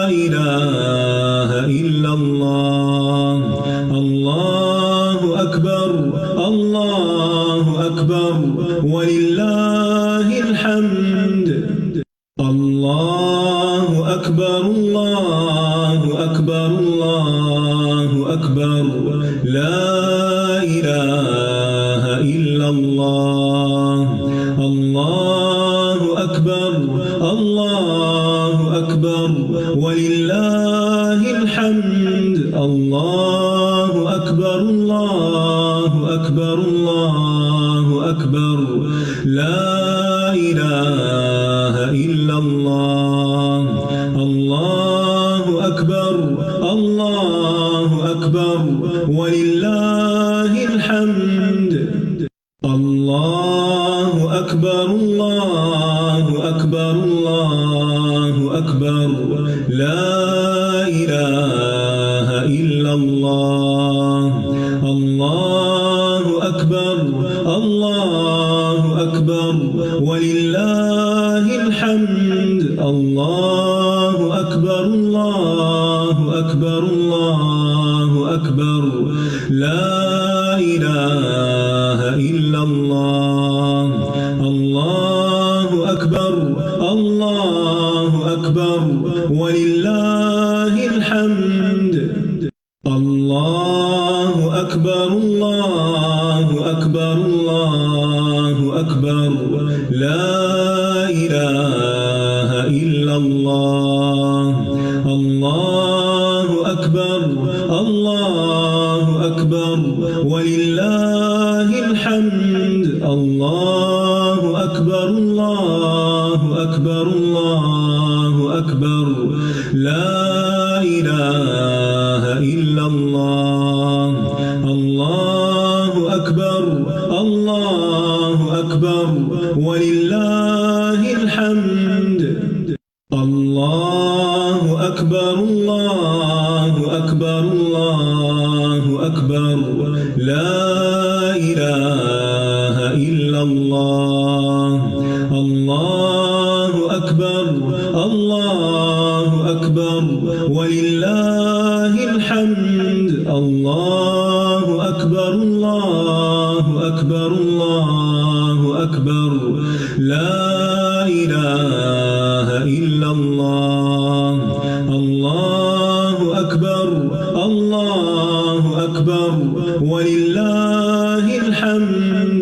إله إلا الله. الله أكبر الله أكبر ولله الحمد. الله أكبر الله أكبر الله أكبر لا إله إلا الله. الله أكبر الله أكبر ولله الحمد. الله أكبر الله أكبر الله أكبر لا إله إلا الله. الله أكبر الله أكبر ولله الحمد. الله أكبر الله أكبر الله أكبر لا إله إلا الله. الله أكبر الله أكبر ولله الحمد. الله أكبر الله أكبر الله أكبر لا إله إلا الله. الله أكبر الله أكبر ولله الحمد. الله أكبر الله أكبر الله أكبر لا إله إلا الله. الله أكبر الله أكبر ولله الحمد. الله أكبر الله أكبر الله أكبر لا إله إلا الله. الله أكبر الله أكبر ولله الحمد. الله أكبر الله أكبر الله أكبر لا إله إلا الله. الله أكبر الله أكبر ولله الحمد. الله أكبر الله أكبر الله أكبر لا إله إلا الله. الله أكبر الله أكبر ولله الحمد.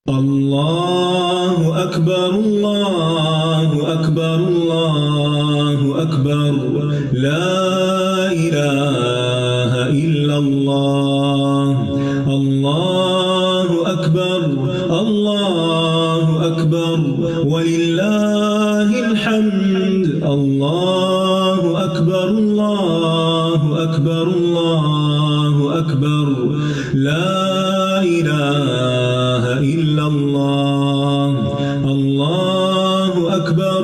الله أكبر الله أكبر الله أكبر لا إله إلا الله. الله أكبر الله أكبر ولله الحمد. الله أكبر الله أكبر الله أكبر لا إله إلا الله. الله أكبر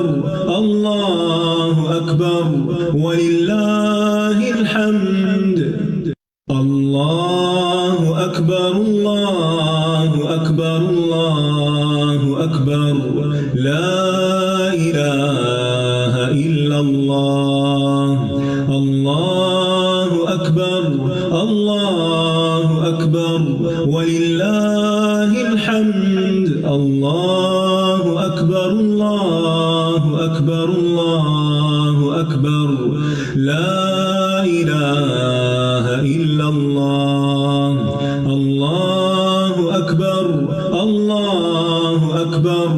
الله أكبر ولله الحمد. الله أكبر الله أكبر الله أكبر لا إله إلا الله. الله أكبر الله أكبر ولله الحمد. الله أكبر الله أكبر الله أكبر لا إله إلا الله. الله أكبر الله أكبر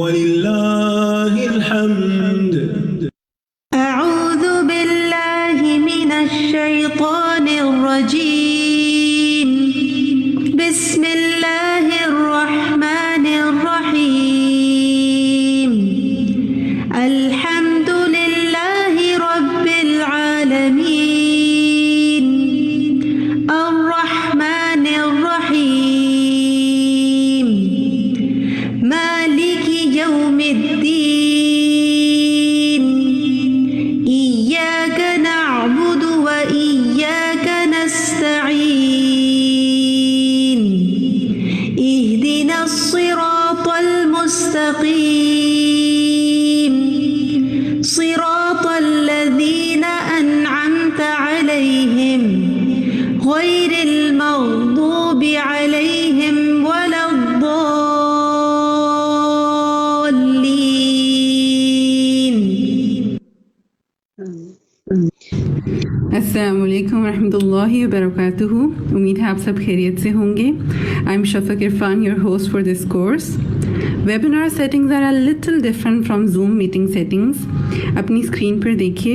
ولله الحمد. أعوذ بالله من الشيطان الرجيم. بسم الله الرحمن الرحيم. الحمد لله رب العالمين السلام علیکم ورحمۃ اللہ وبرکاتہ. امید ہے آپ سب خیریت سے ہوں گے. I am Shafaq Irfan, your host for this course. Webinar settings are a little different from Zoom meeting settings. اپنی اسکرین پر دیکھیے,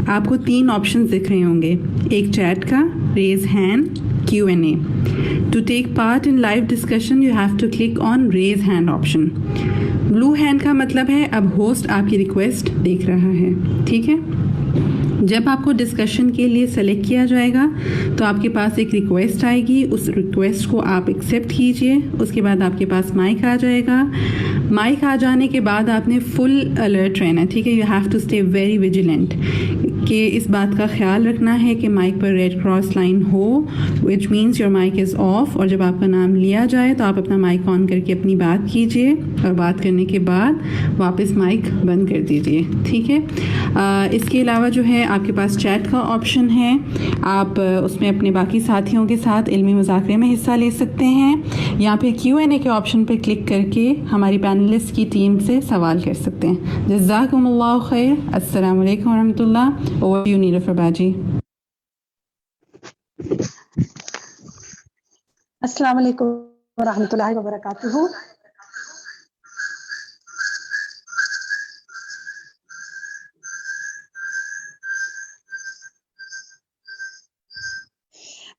آپ کو 3 آپشنز دکھ رہے ہوں گے. ایک چیٹ کا, raise hand, Q&A. To take part in live discussion you have to click on raise hand option. Blue hand کا مطلب ہے اب ہوسٹ آپ کی ریکویسٹ دیکھ رہا ہے. ٹھیک ہے, جب آپ کو ڈسکشن کے لیے سلیکٹ کیا جائے گا تو آپ کے پاس ایک ریکویسٹ آئے گی, اس ریکویسٹ کو آپ ایکسیپٹ کیجئے. اس کے بعد آپ کے پاس مائک آ جائے گا. مائک آ جانے کے بعد آپ نے فل الرٹ رہنا, ٹھیک ہے. You have to stay very vigilant کہ اس بات کا خیال رکھنا ہے کہ مائک پر ریڈ کراس لائن ہو, which means your mic is off. اور جب آپ کا نام لیا جائے تو آپ اپنا مائک آن کر کے اپنی بات کیجئے, اور بات کرنے کے بعد واپس مائک بند کر دیجئے. ٹھیک ہے. اس کے علاوہ جو ہے آپ کے پاس چیٹ کا آپشن ہے, آپ اس میں اپنے باقی ساتھیوں کے ساتھ علمی مذاکرے میں حصہ لے سکتے ہیں. یہاں پہ Q&A کے آپشن پہ کلک کر کے ہماری پینلسٹ کی ٹیم سے سوال کر سکتے ہیں. جزاکم اللہ خیر. السلام علیکم ورحمۃ اللہ. اوور یو نیلوفر باجی. السلام علیکم ورحمۃ اللہ وبرکاتہ.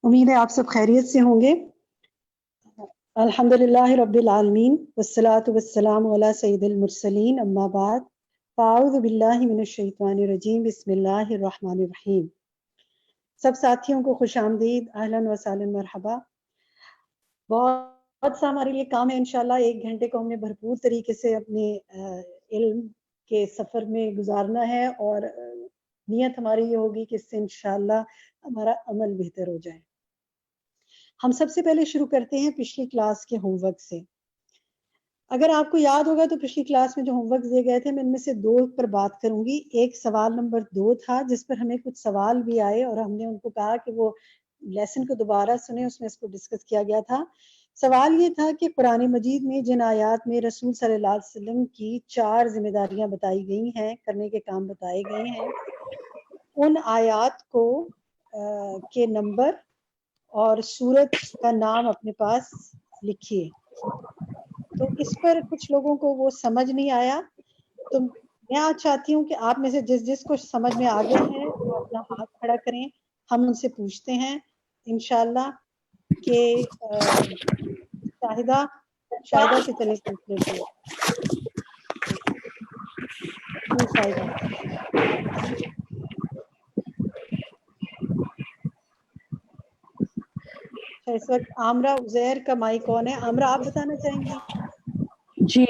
امید ہے آپ سب خیریت سے ہوں گے. الحمدللہ رب العالمین والصلاة والسلام علی سید المرسلین, اما بعد فاعوذ باللہ من الشیطان الرجیم, بسم اللہ الرحمن الرحیم. سب ساتھیوں کو خوش آمدید, اہلاً و سہلاً, مرحبا. بہت سا ہمارے لیے کام ہے. انشاءاللہ 1 گھنٹے کو ہم نے بھرپور طریقے سے اپنے علم کے سفر میں گزارنا ہے, اور نیت ہماری یہ ہوگی کہ اس سے انشاءاللہ ہمارا عمل بہتر ہو جائے. ہم سب سے پہلے شروع کرتے ہیں پچھلی کلاس کے ہوم ورک سے. اگر آپ کو یاد ہوگا تو پچھلی کلاس میں جو ہوم ورک دیے گئے تھے, میں ان میں سے 2 پر بات کروں گی. ایک سوال نمبر 2 تھا جس پر ہمیں کچھ سوال بھی آئے, اور ہم نے ان کو کہا کہ وہ لیسن کو دوبارہ سنیں, اس میں اس کو ڈسکس کیا گیا تھا. سوال یہ تھا کہ قرآن مجید میں جن آیات میں رسول صلی اللہ علیہ وسلم کی 4 ذمہ داریاں بتائی گئی ہیں, کرنے کے کام بتائے گئے ہیں, ان آیات کو کے نمبر اور سورت کا نام اپنے پاس لکھیے. تو اس پر کچھ لوگوں کو وہ سمجھ نہیں آیا, تو میں آج چاہتی ہوں کہ آپ میں سے جس کو سمجھ میں آ گیا ہے وہ اپنا ہاتھ کھڑا کریں, ہم ان سے پوچھتے ہیں انشاءاللہ. کہ شاہدہ سے چلے پوچھ لیتے ہیں. جی شاہدہ. اس وقت عامرہ عزیر کا مائک کون ہے؟ عامرہ آپ بتانا چاہیں گی؟ جی,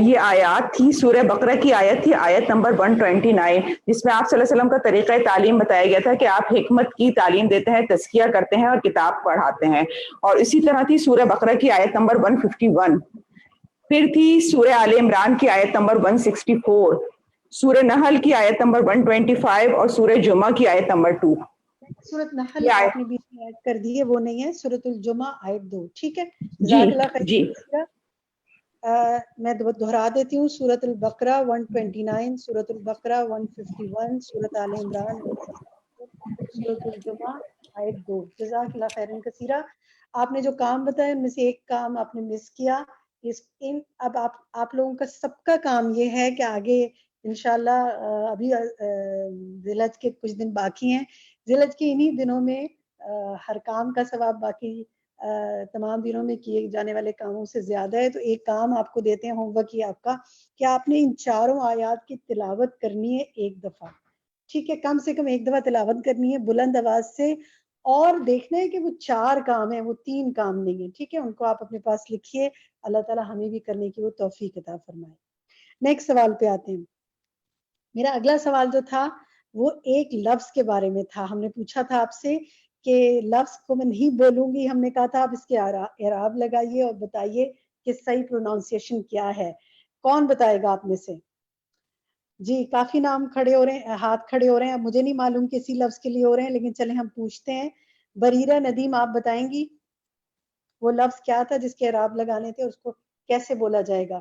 یہ آیات تھی سورہ بقرہ کی آیت تھی, آیت نمبر 129, جس میں آپ صلی اللہ علیہ وسلم کا طریقہ تعلیم بتایا گیا تھا کہ آپ حکمت کی تعلیم دیتے ہیں, تزکیہ کرتے ہیں اور کتاب پڑھاتے ہیں. اور اسی طرح تھی سورہ بقرہ کی آیت نمبر 151. پھر تھی سورہ آل عمران کی آیت نمبر 164, سورہ نحل کی آیت نمبر 125 اور سورہ جمعہ کی آیت نمبر 2. سورۃ نحل آپ نے بیچ میں ایڈ کر دی ہے, وہ نہیں ہے. سورۃ الجمعہ آیت 2. ٹھیک ہے, جزاک اللہ خیر. جی میں دہرا دیتی ہوں. سورۃ البقرہ 129, سورۃ البقرہ 151, سورۃ آل عمران 164, سورۃ الجمعہ آیت 2. جزاک اللہ خیرا کثیرا. آپ نے جو کام بتایا ان میں سے ایک کام آپ نے مس کیا. اب آپ لوگوں کا سب کا کام یہ ہے کہ آگے انشاءاللہ ابھی ذی الحج کے کچھ دن باقی ہیں. ذی الحج کے انہی دنوں میں ہر کام کا ثواب باقی تمام دنوں میں کیے جانے والے کاموں سے زیادہ ہے. تو ایک کام آپ کو دیتے ہیں, ہوم ورک یہ آپ کا, کہ آپ نے ان 4 آیات کی تلاوت کرنی ہے 1 دفعہ. ٹھیک ہے, کم سے کم 1 دفعہ تلاوت کرنی ہے بلند آواز سے, اور دیکھنا ہے کہ وہ 4 کام ہیں, وہ 3 کام نہیں ہیں. ٹھیک ہے, ان کو آپ اپنے پاس لکھیے. اللہ تعالی ہمیں بھی کرنے کی وہ توفیق عطا فرمائے. نیکسٹ سوال پہ آتے ہیں. میرا اگلا سوال جو تھا وہ ایک لفظ کے بارے میں تھا. ہم نے پوچھا تھا آپ سے کہ لفظ کو میں نہیں بولوں گی, ہم نے کہا تھا آپ اس کے اعراب لگائیے اور بتائیے کہ صحیح پروناؤنسیشن کیا ہے. کون بتائے گا آپ میں سے؟ جی کافی نام کھڑے ہو رہے ہیں, ہاتھ کھڑے ہو رہے ہیں. مجھے نہیں معلوم کسی لفظ کے لیے ہو رہے ہیں, لیکن چلیں ہم پوچھتے ہیں. بریرہ ندیم آپ بتائیں گی وہ لفظ کیا تھا جس کے اعراب لگانے تھے, اس کو کیسے بولا جائے گا؟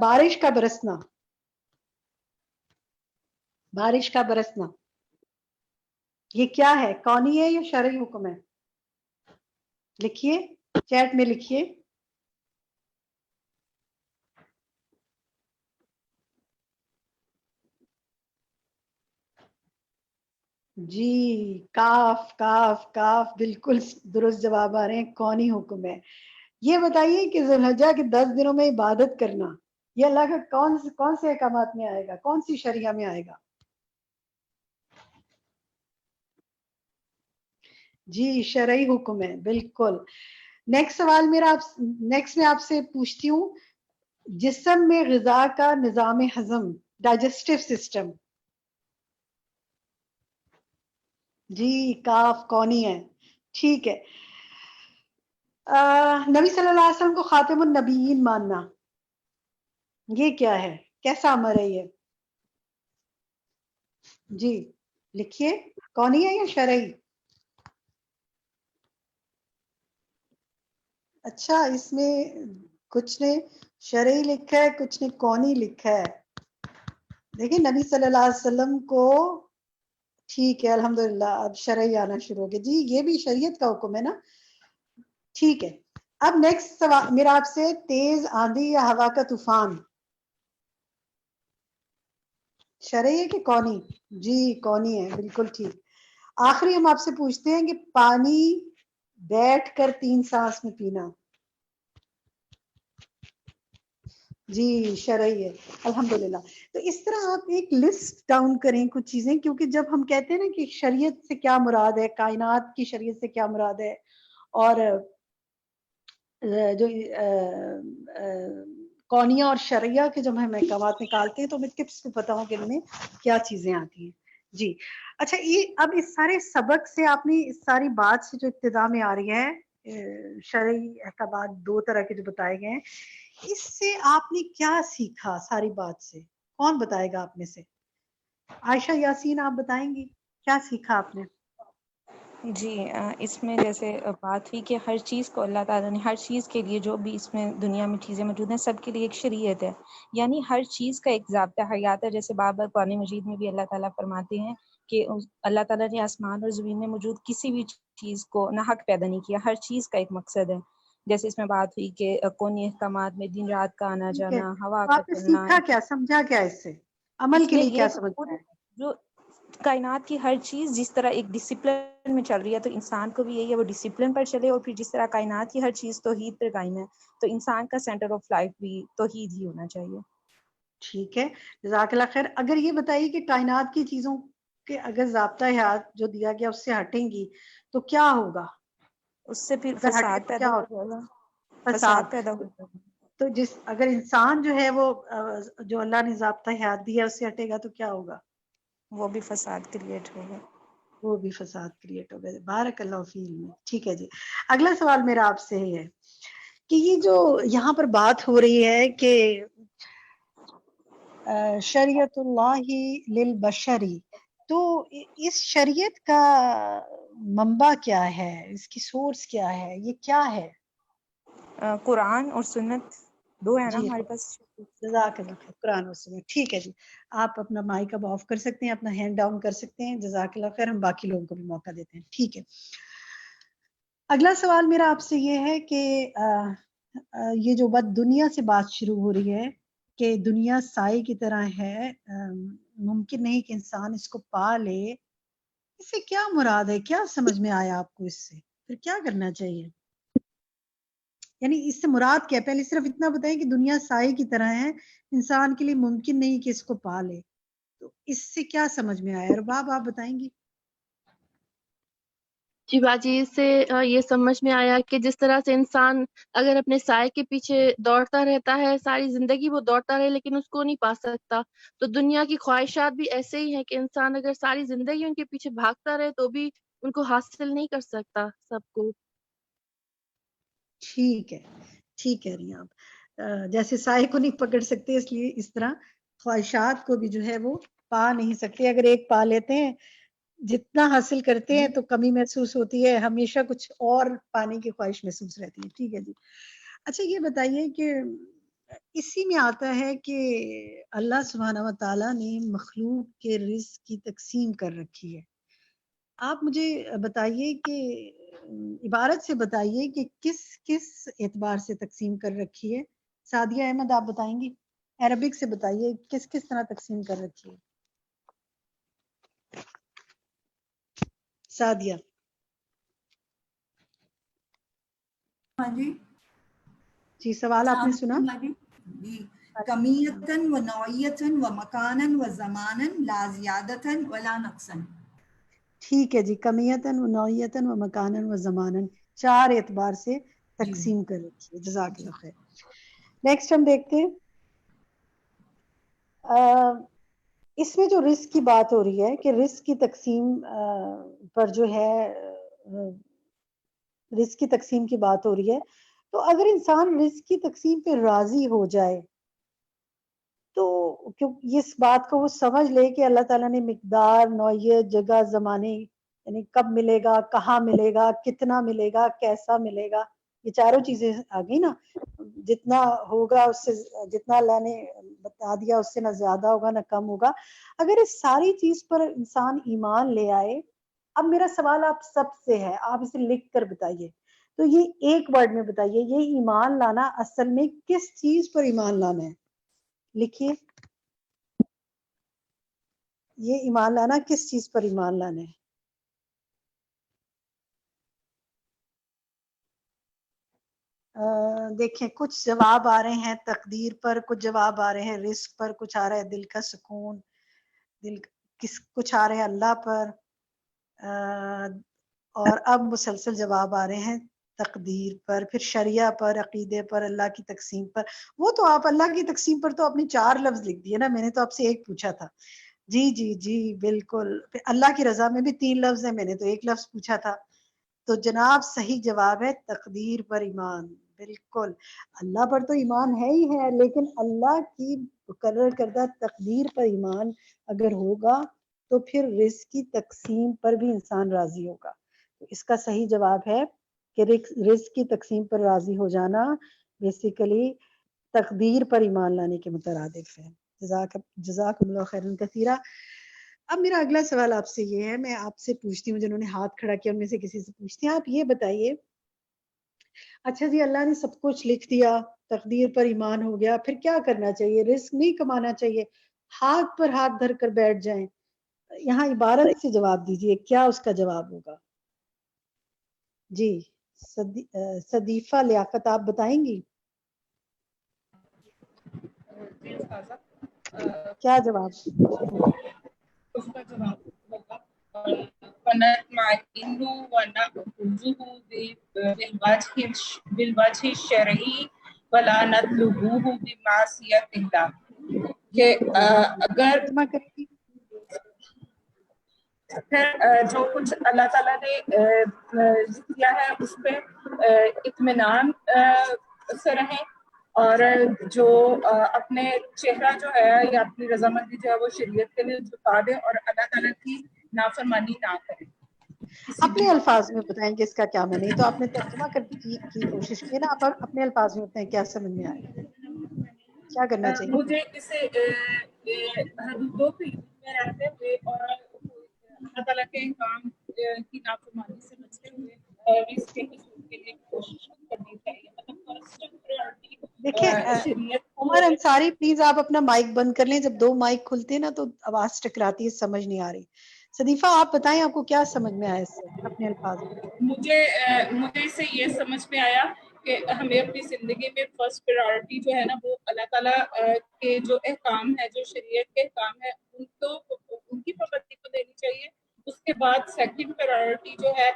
بارش کا برسنا، بارش کا برسنا یہ کیا ہے؟ کونی ہے یا شرعی حکم ہے؟ لکھیے، چیٹ میں لکھیے. جی کاف کاف کاف، بالکل درست جواب آ رہے ہیں، کونی حکم ہے. یہ بتائیے کہ ذوالحجہ کے 10 دنوں میں عبادت کرنا یہ اللہ کا کون سے احکامات میں آئے گا، کون سی شریعہ میں آئے گا؟ جی شرعی حکم ہے، بالکل. نیکسٹ سوال میرا نیکسٹ میں آپ سے پوچھتی ہوں، جسم میں غذا کا نظام ہضم، ڈائجسٹو سسٹم. جی کاف کونی ہے، ٹھیک ہے. نبی صلی اللہ علیہ وسلم کو خاتم النبیین ماننا یہ کیا ہے، کیسا امر ہے یہ؟ جی لکھیے، کونی ہے یا شرعی؟ اچھا اس میں کچھ نے شرعی لکھا ہے، کچھ نے کونی لکھا ہے. دیکھیں نبی صلی اللہ علیہ وسلم کو، ٹھیک ہے الحمدللہ اب شرعی آنا شروع ہو گیا. جی یہ بھی شریعت کا حکم ہے نا، ٹھیک ہے. اب نیکسٹ سوال میرا آپ سے، تیز آندھی یا ہوا کا طوفان شرعی ہے کہ کونی؟ جی کونی ہے، بالکل ٹھیک. آخری ہم آپ سے پوچھتے ہیں کہ پانی بیٹھ کر 3 سانس میں پینا. جی شرعی ہے الحمدللہ. تو اس طرح آپ ایک لسٹ ڈاؤن کریں کچھ چیزیں، کیونکہ جب ہم کہتے ہیں نا کہ شریعت سے کیا مراد ہے، کائنات کی شریعت سے کیا مراد ہے، اور جو کونیہ اور شرعیہ کے جب ہم احکامات نکالتے ہیں تو ہمیں ٹپس کو پتا ہوں کہ ان میں کیا چیزیں آتی ہیں. جی اچھا، یہ اب اس سارے سبق سے آپ نے اس ساری بات سے جو ابتدا میں آ رہی ہے، شرعی احکامات 2 طرح کے جو بتائے گئے ہیں، اس سے آپ نے کیا سیکھا ساری بات سے؟ کون بتائے گا آپ میں سے؟ عائشہ یاسین آپ بتائیں گی کیا سیکھا آپ نے؟ جی اس میں جیسے بات ہوئی کہ ہر چیز کو اللہ تعالیٰ نے، ہر چیز کے لیے جو بھی اس میں دنیا میں چیزیں موجود ہیں سب کے لیے ایک شریعت ہے، یعنی ہر چیز کا ایک ضابطہ حیات ہے. جیسے بار بار قرآن مجید میں بھی اللہ تعالیٰ فرماتے ہیں کہ اللہ تعالیٰ نے آسمان اور زمین میں موجود کسی بھی چیز کو ناحق پیدا نہیں کیا، ہر چیز کا ایک مقصد ہے. جیسے اس میں بات ہوئی کہ کونی احکامات میں دن رات کا آنا ٹھیک ہے، جانا، ہوا تو کا آپ نے چلنا، سیکھا کیا، سمجھا کیا اس سے، عمل اس کے میں لیے یہ کیا ہے کہ سمجھ میں آیا؟ جو کائنات کی ہر چیز جس طرح ایک ڈسپلن میں چل رہی ہے تو انسان کو بھی یہی ہے وہ ڈسپلن پر چلے، اور پھر جس طرح کائنات کی ہر چیز توحید پر قائم ہے تو انسان کا سینٹر آف لائف بھی توحید ہی ہونا چاہیے. ٹھیک ہے جزاک اللہ خیر. اگر یہ بتائیے کہ کائنات کی چیزوں کے اگر ضابطہ حیات جو دیا گیا اس سے ہٹیں گی تو کیا ہوگا؟ اس سے پھر اگر ہٹے فساد تو پیدا کیا ہو ہوگا؟ جائے گا، فساد. فساد پیدا ہو جائے گا. تو اگر انسان جو ہے وہ جو اللہ نے ضابطہ حیات دیا اس سے ہٹے گا تو کیا ہوگا؟ وہ بھی فساد کریٹ ہوگا. وہ بھی فساد کریٹ ہوگا. بارک اللہ فی علم. ٹھیک ہے جی، اگلا سوال میرا آپ سے ہے کہ یہ جو یہاں پر بات ہو رہی ہے کہ شریعت اللہ للبشری، تو اس شریعت کا منبع کیا ہے، اس کی سورس کیا ہے، یہ کیا ہے؟ قرآن اور سنت دو ہے نا جی ہمارے پاس. جزاک اللہ خیر، قرآن و سنت. ٹھیک ہے جی، آپ اپنا مائک اب آف کر سکتے ہیں، اپنا ہینڈ ڈاؤن کر سکتے ہیں. جزاک اللہ خیر، ہم باقی لوگوں کو بھی موقع دیتے ہیں. ٹھیک ہے، اگلا سوال میرا آپ سے یہ ہے کہ یہ جو بات دنیا سے بات شروع ہو رہی ہے کہ دنیا سائے کی طرح ہے، ممکن نہیں کہ انسان اس کو پا لے، اس سے کیا مراد ہے، کیا سمجھ میں آیا آپ کو؟ اس سے پھر کیا کرنا چاہیے، یعنی اس سے مراد کیا؟ پہلے صرف اتنا بتائیں کہ دنیا سائے کی طرح ہے، انسان کے لیے ممکن نہیں کہ اس کو پا لے، تو اس سے کیا سمجھ میں آیا؟ رباب آپ بتائیں گی. جی باجی، اس سے یہ سمجھ میں آیا کہ جس طرح سے انسان اگر اپنے سائے کے پیچھے دوڑتا رہتا ہے ساری زندگی، وہ دوڑتا رہے لیکن اس کو نہیں پا سکتا، تو دنیا کی خواہشات بھی ایسے ہی ہیں کہ انسان اگر ساری زندگی ان کے پیچھے بھاگتا رہے تو بھی ان کو حاصل نہیں کر سکتا سب کو. ٹھیک ہے، ٹھیک کہہ رہی ہیں آپ. جیسے سائے کو نہیں پکڑ سکتے اس لیے اس طرح خواہشات کو بھی جو ہے وہ پا نہیں سکتے. اگر ایک پا لیتے ہیں، جتنا حاصل کرتے ہیں تو کمی محسوس ہوتی ہے، ہمیشہ کچھ اور پانے کی خواہش محسوس رہتی ہے. ٹھیک ہے جی. اچھا یہ بتائیے کہ اسی میں آتا ہے کہ اللہ سبحانہ و تعالیٰ نے مخلوق کے رزق کی تقسیم کر رکھی ہے. آپ مجھے بتائیے کہ عبارت سے بتائیے کہ کس کس اعتبار سے تقسیم کر رکھی ہے. سعدیہ احمد آپ بتائیں گی؟ عربک سے بتائیے کس کس طرح تقسیم کر رکھی ہے. سعدیہ. ہاں جی جی سوال آپ نے سنا؟ جی کمیتن و نوعیتن و مکانن و زمانن لا زیادتن ولا نقصن. ٹھیک ہے جی، کمیتن و نوعیتن و مکانن و زمانن 4 اعتبار سے تقسیم کر رکھی ہے. جزاک اللہ خیر. نیکسٹ ہم دیکھتے ہیں اس میں جو رزق کی بات ہو رہی ہے کہ رزق کی تقسیم پر جو ہے رزق کی تقسیم کی بات ہو رہی ہے، تو اگر انسان رزق کی تقسیم پہ راضی ہو جائے تو اس بات کو وہ سمجھ لے کہ اللہ تعالیٰ نے مقدار، نوعیت، جگہ، زمانے، یعنی کب ملے گا، کہاں ملے گا، کتنا ملے گا، کیسا ملے گا، یہ چاروں چیزیں آ گئی نا. جتنا ہوگا اس سے جتنا اللہ نے بتا دیا اس سے نہ زیادہ ہوگا نہ کم ہوگا. اگر اس ساری چیز پر انسان ایمان لے آئے. اب میرا سوال آپ سب سے ہے، آپ اسے لکھ کر بتائیے. تو یہ ایک ورڈ میں بتائیے، یہ ایمان لانا اصل میں کس چیز پر ایمان لانا ہے؟ لکھیے. یہ ایمان لانا کس چیز پر ایمان لانا ہے؟ دیکھیں کچھ جواب آ رہے ہیں تقدیر پر، کچھ جواب آ رہے ہیں رزق پر، کچھ آ رہا ہے دل کا سکون، کچھ آ رہے ہیں اللہ پر، اور اب مسلسل جواب آ رہے ہیں تقدیر پر، پھر شریعہ پر، عقیدے پر، اللہ کی تقسیم پر. وہ تو آپ اللہ کی تقسیم پر تو اپنی 4 لفظ لکھ دیے نا، میں نے تو آپ سے ایک پوچھا تھا. جی جی جی بالکل. اللہ کی رضا میں بھی 3 لفظ ہیں، میں نے تو 1 لفظ پوچھا تھا. تو جناب صحیح جواب ہے تقدیر پر ایمان. بالکل اللہ پر تو ایمان ہے ہی ہے، لیکن اللہ کی مقرر کردہ تقدیر پر ایمان اگر ہوگا تو پھر رزق کی تقسیم پر بھی انسان راضی ہوگا. تو اس کا صحیح جواب ہے کہ رزق کی تقسیم پر راضی ہو جانا بیسیکلی تقدیر پر ایمان لانے کے مترادف ہے. جزاک اللہ خیرا کثیرا. اب میرا اگلا سوال آپ سے یہ ہے، میں آپ سے پوچھتی ہوں، جنہوں نے ہاتھ کھڑا کیا ان میں سے کسی سے پوچھتی ہیں. آپ یہ بتائیے، اچھا جی اللہ نے سب کچھ لکھ دیا، تقدیر پر ایمان ہو گیا، پھر کیا کرنا چاہیے؟ رزق نہیں کمانا چاہیے، ہاتھ پر ہاتھ دھر کر بیٹھ جائیں؟ یہاں عبارت سے جواب دیجئے، کیا اس کا جواب ہوگا؟ جی صدیفہ لیاقت آپ بتائیں گی کیا جواب؟ اس کا جواب ہوگا ونطمئن ونأخذه بالوجه الشرعی ولا نطلبه بمعصیت اللہ. کہ اگر پھر جو کچھ اللہ تعالیٰ نے کیا ہے اس پہ اطمینان سے رہیں، اور جو اپنے چہرہ جو ہے یا اپنی رضامندی جو ہے وہ شریعت کے لیے جھکا دیں اور اللہ تعالیٰ کی نافرمانی نہ کریں. اپنے الفاظ میں بتائیں کہ اس کا کیا معنی. تو آپ نے ترجمہ کی کوشش کی نا، آپ اپنے الفاظ میں بتائیں کیا سمجھ میں آئے، کیا کرنا چاہیے؟ مجھے اسے حدودوں میں رہتے ہوئے اور اللہ تعالیٰ کے کام کی نافرمانی سے بچتے ہوئے رزق کے حصول کے لیے کوشش کرنی چاہیے. دیکھیں عمر انصاری پلیز آپ اپنا مائک بند کر لیں، جب 2 مائک کھلتے ہیں نا تو آواز ٹکراتی ہے، سمجھ نہیں آ رہی. صدیفہ آپ بتائیں آپ کو کیا سمجھ میں آیا اس سے اپنے الفاظ میں؟ مجھے اس سے یہ سمجھ میں آیا کہ ہمیں اپنی زندگی میں فرسٹ پرائورٹی جو ہے نا وہ اللہ تعالیٰ کے جو احکام ہے، جو شریعت کے احکام ہے ان کی پابندی کو دینی چاہیے. اس کے بعد سیکنڈ پرائورٹی جو ہے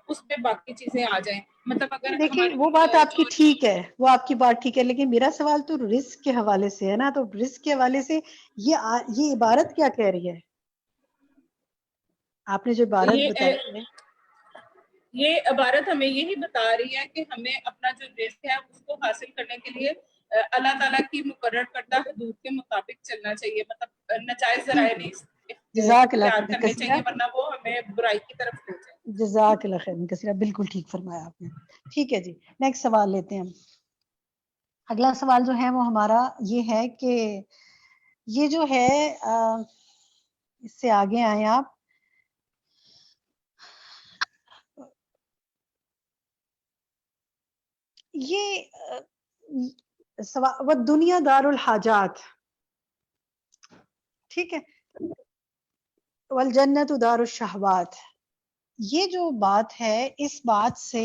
اس پہ باقی چیزیں آ جائیں. مطلب اگر دیکھیں وہ بات آپ کی ٹھیک ہے، وہ آپ کی بات ٹھیک ہے، لیکن میرا سوال تو رزق کے حوالے سے ہے نا. تو رزق کے حوالے سے یہ عبارت کیا کہہ رہی ہے؟ آپ نے جو عبارت بتائی ہے یہ عبارت ہمیں یہی بتا رہی ہے کہ ہمیں اپنا جو رزق ہے اس کو حاصل کرنے کے لیے اللہ تعالیٰ کی مقرر کردہ حدود کے مطابق چلنا چاہیے. مطلب ناجائز ذرائع نہیں جزاک اللہ اختیار کرنے چاہیے ورنہ وہ ہمیں برائی کی طرف لے جائے. جزاک اللہ خیر کثیرا، بالکل ٹھیک فرمایا آپ نے. ٹھیک ہے جی نیکسٹ سوال لیتے ہیں ہم. اگلا سوال جو ہے وہ ہمارا یہ ہے کہ یہ جو ہے اس سے آگے آئیں آپ. یہ وہ دنیا دار الحاجات، ٹھیک ہے، والجنت دار الشہوات، یہ جو بات ہے اس بات سے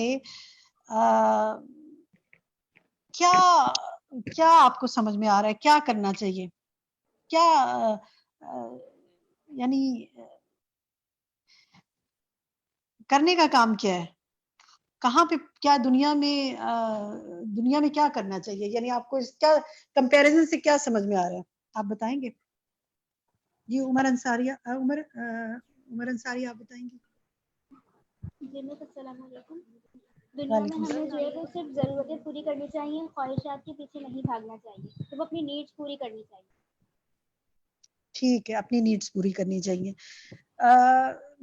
کیا آپ کو سمجھ میں آ رہا ہے، کیا کرنا چاہیے، کیا یعنی کرنے کا کام کیا ہے، کہاں پہ کیا دنیا میں کیا کرنا چاہیے، یعنی آپ کو کیا کمپیریزن سے کیا سمجھ میں آ رہا ہے، آپ بتائیں گے؟ جی عمر انصاری آپ بتائیں گے؟ جی السلام علیکم. دنیا میں ہمیں جو ہے وہ صرف ضرورتیں پوری کرنی چاہیے، خواہشات کے پیچھے نہیں بھاگنا چاہیے، صرف اپنی نیڈس پوری کرنی چاہیے. ٹھیک ہے، اپنی نیڈس پوری کرنی چاہیے.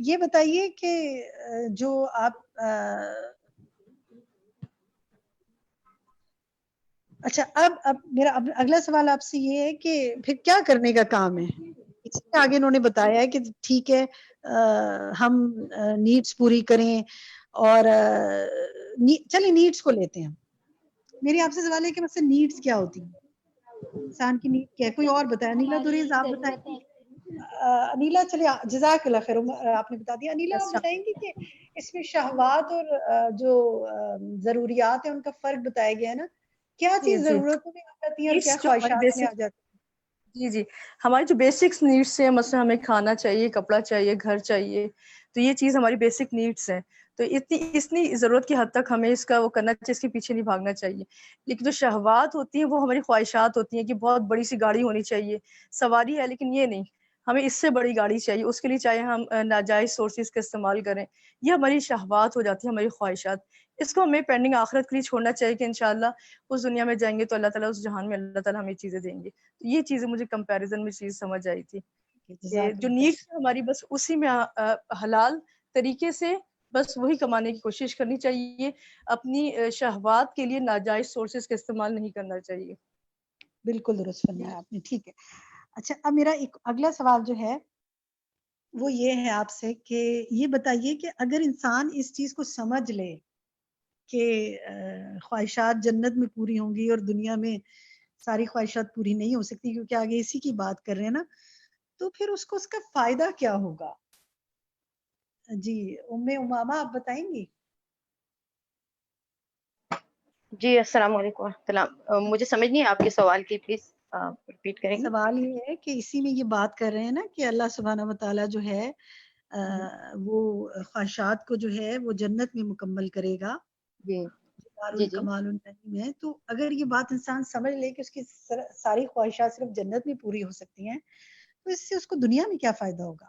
یہ بتائیے کہ جو آپ اچھا اب میرا اگلا سوال آپ سے یہ ہے کہ پھر کیا کرنے کا کام ہے؟ اس سے آگے انہوں نے بتایا ہے کہ ٹھیک ہے ہم نیڈس پوری کریں اور چلیے نیڈس کو لیتے ہیں. میری آپ سے سوال ہے کہ مثلا نیڈس کیا ہوتی ہیں، انسان کی نیڈ کیا ہے؟ کوئی اور بتایا؟ انیلا دوریز آپ بتائیں گی؟ انیلا چلیے جزاک اللہ خیر، آپ نے بتا دیا. انیلا آپ بتائیں گی کہ اس میں شہوات اور جو ضروریات ہیں ان کا فرق بتایا گیا ہے نا، کیا چیز ضرورتوں میں آ جاتی ہے اور کیا خواہشات میں آ جاتی ہے؟ جی ہماری جو بیسکس نیڈس ہیں، مثلا ہمیں کھانا چاہیے، کپڑا چاہیے، گھر چاہیے، تو یہ چیز ہماری بیسک نیڈس ہیں. تو اتنی ضرورت کی حد تک ہمیں اس کا وہ کرنا چاہیے، اس کے پیچھے نہیں بھاگنا چاہیے. لیکن جو شہوات ہوتی ہیں وہ ہماری خواہشات ہوتی ہیں کہ بہت بڑی سی گاڑی ہونی چاہیے، سواری ہے لیکن یہ نہیں، ہمیں اس سے بڑی گاڑی چاہیے، اس کے لیے چاہے ہم ناجائز سورسز کا استعمال کریں. یہ ہماری شہوات ہو جاتی ہیں، ہماری خواہشات. اس کو ہمیں پینڈنگ آخرت کے لیے چھوڑنا چاہیے کہ انشاءاللہ اس دنیا میں جائیں گے تو اللہ تعالیٰ اس جہان میں اللہ تعالیٰ ہمیں چیزیں دیں گے. تو یہ چیزیں مجھے کمپیریزن میں چیز سمجھ آئی تھی کہ جو نیڈس ہماری بس اسی میں حلال طریقے سے بس وہی کمانے کی کوشش کرنی چاہیے، اپنی شہوات کے لیے ناجائز سورسز کا استعمال نہیں کرنا چاہیے. بالکل درست فرمایا آپ نے. ٹھیک ہے، اچھا اب میرا ایک اگلا سوال جو ہے وہ یہ ہے آپ سے کہ یہ بتائیے کہ اگر انسان اس چیز کو سمجھ لے کہ خواہشات جنت میں پوری ہوں گی اور دنیا میں ساری خواہشات پوری نہیں ہو سکتی کیونکہ آگے اسی کی بات کر رہے ہیں نا، تو پھر اس کو اس کا فائدہ کیا ہوگا؟ جی امامہ آپ بتائیں گی؟ جی السلام علیکم. مجھے سمجھ نہیں آپ کے سوال کی، پلیز ریپیٹ کریں گے؟ سوال یہ ہے کہ اسی میں یہ بات کر رہے ہیں نا کہ اللہ سبحانہ وتعالیٰ جو ہے وہ خواہشات کو جو ہے وہ جنت میں مکمل کرے گا. کمال النعیم ہے. تو اگر یہ بات انسان سمجھ لے کہ اس کی ساری خواہشات صرف جنت میں پوری ہو سکتی ہیں تو اس سے اس کو دنیا میں کیا فائدہ ہوگا؟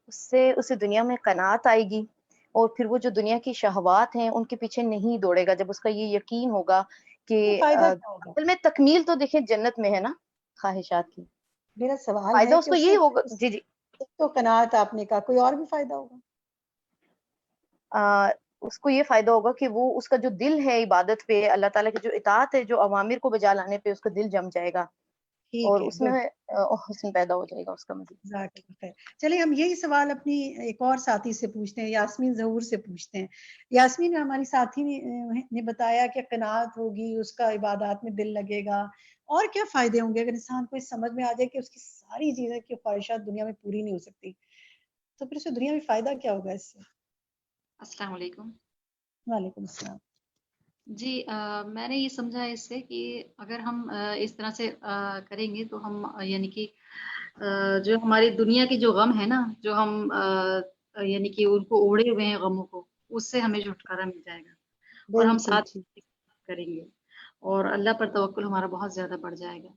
اس سے اسے دنیا میں قناعت آئے گی اور پھر وہ جو دنیا کی شہوات ہیں ان کے پیچھے نہیں دوڑے گا. جب اس کا یہ یقین ہوگا کہ اصل میں تکمیل تو دیکھیں جنت میں ہے نا خواہشات کی. میرا سوال فائدہ ہے اس کہ کو یہی ہوگا. جی تو قناعت آپ نے کہا، کوئی اور بھی فائدہ ہوگا؟ اس کو یہ فائدہ ہوگا کہ وہ اس کا جو دل ہے عبادت پہ، اللہ تعالیٰ کی جو اطاعت ہے، جو اوامر کو بجا لانے پہ اس کا دل جم جائے گا اور اس میں حسن پیدا ہو جائے گا اس کا مزید. چلیے ہم یہی سوال اپنی ایک اور ساتھی سے پوچھتے ہیں، یاسمین ظہور سے پوچھتے ہیں. یاسمین ہماری ساتھی نے بتایا کہ قناعت ہوگی، اس کا عبادات میں دل لگے گا، اور کیا فائدے ہوں گے اگر انسان کو اس سمجھ میں آ جائے کہ اس کی ساری چیزیں کی خواہشات دنیا میں پوری نہیں ہو سکتی، تو پھر اسے دنیا میں فائدہ کیا ہوگا اس سے؟ السلام علیکم. وعلیکم السلام. جی میں نے یہ سمجھا اس سے کہ اگر ہم اس طرح سے کریں گے تو ہم یعنی کہ جو ہماری دنیا کے جو غم ہے نا، جو ہم یعنی کہ ان کو اوڑے ہوئے ہیں غموں کو، اس سے ہمیں چھٹکارا مل جائے گا اور ہم ساتھ کریں گے اور اللہ پر توکل ہمارا بہت زیادہ بڑھ جائے گا.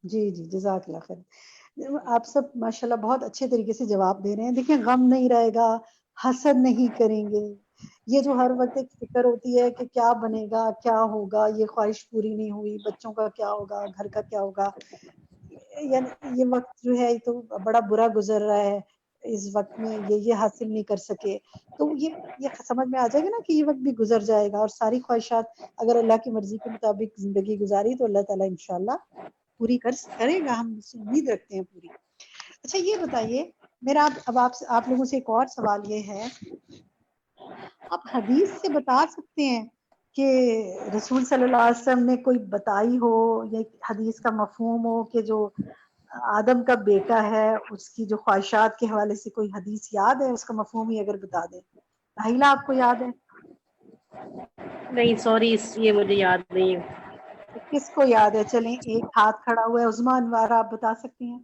جی جزاک اللہ خیر. آپ سب ماشاءاللہ بہت اچھے طریقے سے جواب دے رہے ہیں. دیکھیں غم نہیں رہے گا، حسد نہیں کریں گے، یہ جو ہر وقت ایک فکر ہوتی ہے کہ کیا بنے گا، کیا ہوگا، یہ خواہش پوری نہیں ہوئی، بچوں کا کیا ہوگا، گھر کا کیا ہوگا، یعنی یہ وقت جو ہے تو بڑا برا گزر رہا ہے، اس وقت میں یہ حاصل نہیں کر سکے، تو یہ سمجھ میں آ جائے گا نا کہ یہ وقت بھی گزر جائے گا، اور ساری خواہشات اگر اللہ کی مرضی کے مطابق زندگی گزاری تو اللہ تعالیٰ انشاءاللہ پوری کرے گا، ہم اس سے امید رکھتے ہیں پوری۔ اچھا یہ بتائیے میرا اب آپ لوگوں سے ایک اور سوال یہ ہے، آپ حدیث سے بتا سکتے ہیں کہ رسول صلی اللہ علیہ وسلم نے کوئی بتائی ہو یا حدیث کا مفہوم ہو کہ جو آدم کا بیٹا ہے اس کی جو خواہشات کے حوالے سے کوئی حدیث یاد ہے، اس کا مفہوم ہی اگر بتا دیں۔ راحیلہ آپ کو یاد ہے؟ نہیں سوری، یہ مجھے یاد نہیں ہے۔ کس کو یاد ہے؟ چلیں ایک ہاتھ کھڑا ہوا ہے، عظمیٰ انوار آپ بتا سکتی ہیں؟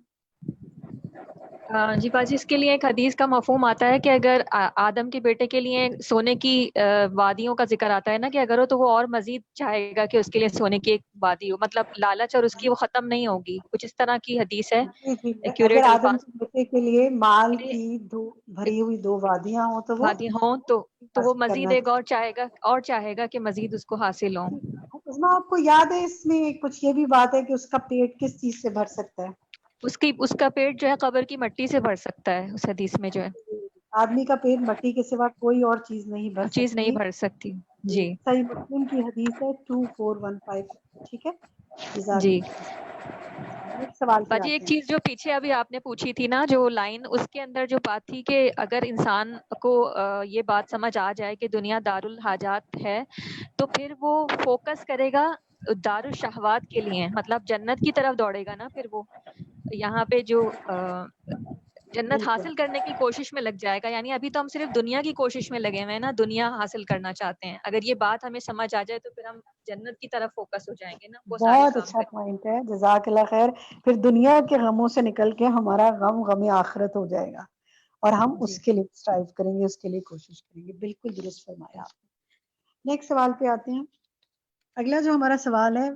جی باجی، اس کے لیے ایک حدیث کا مفہوم آتا ہے کہ اگر آدم کے بیٹے کے لیے سونے کی وادیوں کا ذکر آتا ہے نا، کہ اگر ہو تو وہ اور مزید چاہے گا کہ اس کے لیے سونے کی ایک وادی ہو، مطلب لالچ اور اس کی وہ ختم نہیں ہوگی، کچھ اس طرح کی حدیث ہے۔ اگر آدم کے بیٹے کے لیے مال کی بھری ہوئی 2 وادیاں ہوں تو وہ وادیاں ہوں تو وہ مزید ایک اور چاہے گا کہ مزید اس کو حاصل ہوں۔ عظمیٰ آپ کو یاد ہے اس میں کچھ یہ بھی بات ہے کہ اس کا پیٹ کس چیز سے بھر سکتا ہے؟ اس کا پیٹ جو ہے قبر کی مٹی سے بھر سکتا ہے، اس حدیث میں جو ہے آدمی کا پیٹ مٹی کے سوا کوئی اور چیز نہیں بھر سکتی، چیز نہیں بھر سکتی۔ جی صحیح مسلم کی حدیث ہے 2415، ٹھیک ہے؟ جی سوال پہ باجی، ایک آتے ہیں۔ چیز جو پیچھے ابھی آپ نے پوچھی تھی نا، جو لائن، اس کے اندر جو بات تھی کہ اگر انسان کو یہ بات سمجھ آ جائے کہ دنیا دار الحاجات ہے تو پھر وہ فوکس کرے گا دار الشہوات کے لیے، مطلب جنت کی طرف دوڑے گا نا، پھر وہ یہاں پہ جو جنت حاصل کرنے کی کوشش میں لگ جائے گا۔ یعنی ابھی تو ہم صرف دنیا کی کوشش میں لگے ہوئے ہیں نا، دنیا حاصل کرنا چاہتے ہیں، اگر یہ بات ہمیں سمجھ آ جائے تو پھر ہم جنت کی طرف فوکس ہو جائیں گے نا، وہ سارے بہت کام اچھا کریں۔ پوائنٹ ہے، جزاک اللہ خیر۔ پھر دنیا کے غموں سے نکل کے ہمارا غم آخرت ہو جائے گا، اور ہم جی اس کے لیے اسٹرائیو کریں گے، اس کے لیے کوشش کریں گے۔ بالکل درست فرمایا آپ نے۔ نیکسٹ سوال پہ آتے ہیں۔ اگلا جو ہمارا سوال ہے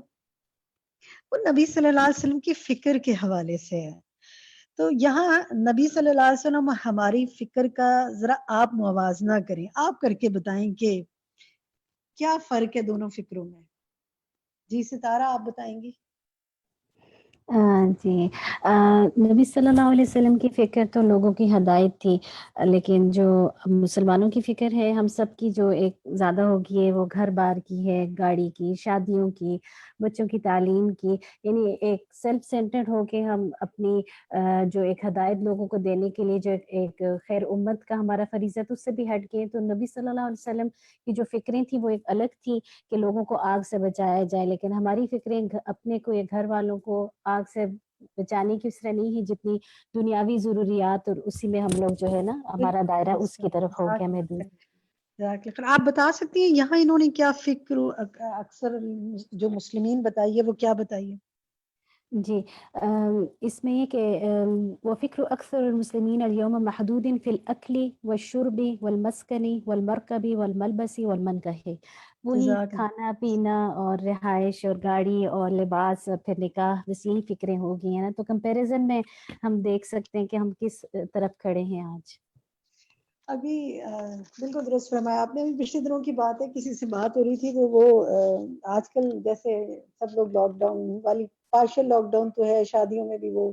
وہ نبی صلی اللہ علیہ وسلم کی فکر کے حوالے سے ہے۔ تو یہاں نبی صلی اللہ علیہ وسلم ہماری فکر کا ذرا آپ موازنہ کریں، آپ کر کے بتائیں کہ کیا فرق ہے دونوں فکروں میں۔ جی ستارہ آپ بتائیں گی؟ جی، نبی صلی اللہ علیہ وسلم کی فکر تو لوگوں کی ہدایت تھی، لیکن جو مسلمانوں کی فکر ہے ہم سب کی جو ایک زیادہ ہوگی ہے وہ گھر بار کی ہے، گاڑی کی، شادیوں کی، بچوں کی تعلیم کی، یعنی ایک سیلف سینٹرڈ ہو کے ہم اپنی جو ایک ہدایت لوگوں کو دینے کے لیے جو ایک خیر امت کا ہمارا فریضہ تو اس سے بھی ہٹ کے، تو نبی صلی اللہ علیہ وسلم کی جو فکریں تھیں وہ ایک الگ تھی کہ لوگوں کو آگ سے بچایا جائے، لیکن ہماری فکریں اپنے کو یا گھر والوں کو آگ سے بچانے کی اس طرح نہیں ہے جتنی دنیاوی ضروریات، اور اسی میں ہم لوگ جو ہے نا ہمارا دائرہ اس کی طرف ہو گیا محدود۔ آپ بتا سکتی ہیں یہاں انہوں نے کیا فکر اکثر جو مسلمین بتائی ہے وہ کیا بتائی ہے؟ جی، اس میں یہ کہ وفکر اکثر المسلمین اليوم محدود فی الاکل والشرب والمسکن والمرکب والملبس والمنکح، وہی کھانا پینا اور رہائش اور گاڑی اور لباس اور پھر نکاح، بس یہی فکریں ہو گئی ہیں نا، تو کمپیریزن میں ہم دیکھ سکتے ہیں کہ ہم کس طرف کھڑے ہیں آج۔ ابھی بالکل درست فرمایا آپ نے۔ پچھلے دنوں کی بات ہے، کسی سے بات ہو رہی تھی تو وہ آج کل جیسے سب لوگ لاک ڈاؤن والی، پارشل لاک ڈاؤن تو ہے، شادیوں میں بھی وہ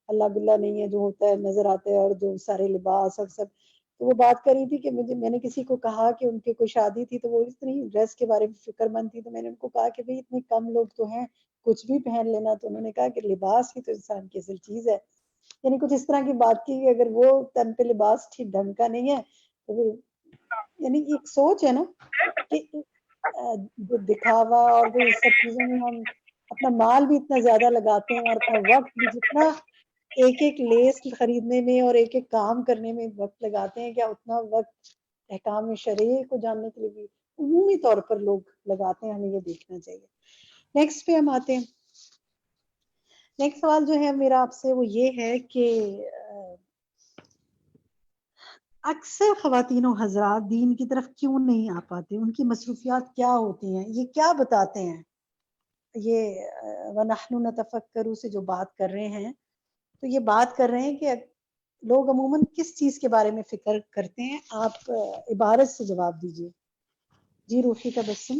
اللہ باللہ نہیں ہے جو ہوتا ہے نظر آتا ہے، اور جو سارے لباس اور سب، تو وہ بات کر رہی تھی کہ میں نے کسی کو کہا کہ ان کے کوئی شادی تھی تو وہ اتنی ڈریس کے بارے میں فکر مند تھی، تو میں نے ان کو کہا کہ بھئی اتنے کم لوگ تو ہیں، کچھ بھی پہن لینا، تو انہوں نے کہا کہ لباس ہی تو انسان کی اصل چیز ہے، یعنی کچھ اس طرح کی بات کی کہ اگر وہ تن پہ لباس ٹھیک ڈھنگ کا نہیں ہے تو پھر یعنی ایک سوچ ہے نا کہ جو دکھاوا اور جو اس سب چیزوں میں ہم اپنا مال بھی اتنا زیادہ لگاتے ہیں اور اپنا وقت بھی، جتنا ایک ایک لیس خریدنے میں اور ایک ایک کام کرنے میں وقت لگاتے ہیں، کیا اتنا وقت احکام شرعی کو جاننے کے لیے بھی عمومی طور پر لوگ لگاتے ہیں؟ ہمیں یہ دیکھنا چاہیے۔ نیکسٹ پہ ہم آتے ہیں۔ نیکسٹ سوال جو ہے میرا آپ سے وہ یہ ہے کہ اکثر خواتین و حضرات دین کی طرف کیوں نہیں آ پاتے؟ ان کی مصروفیات کیا ہوتی ہیں؟ یہ کیا بتاتے ہیں؟ یہ وَنَحْنُ نَتَفَكَّرُ سے جو بات کر رہے ہیں، تو یہ بات کر رہے ہیں کہ لوگ عموماً کس چیز کے بارے میں فکر کرتے ہیں؟ آپ عبارت سے جواب دیجئے۔ جی روحی تبسم۔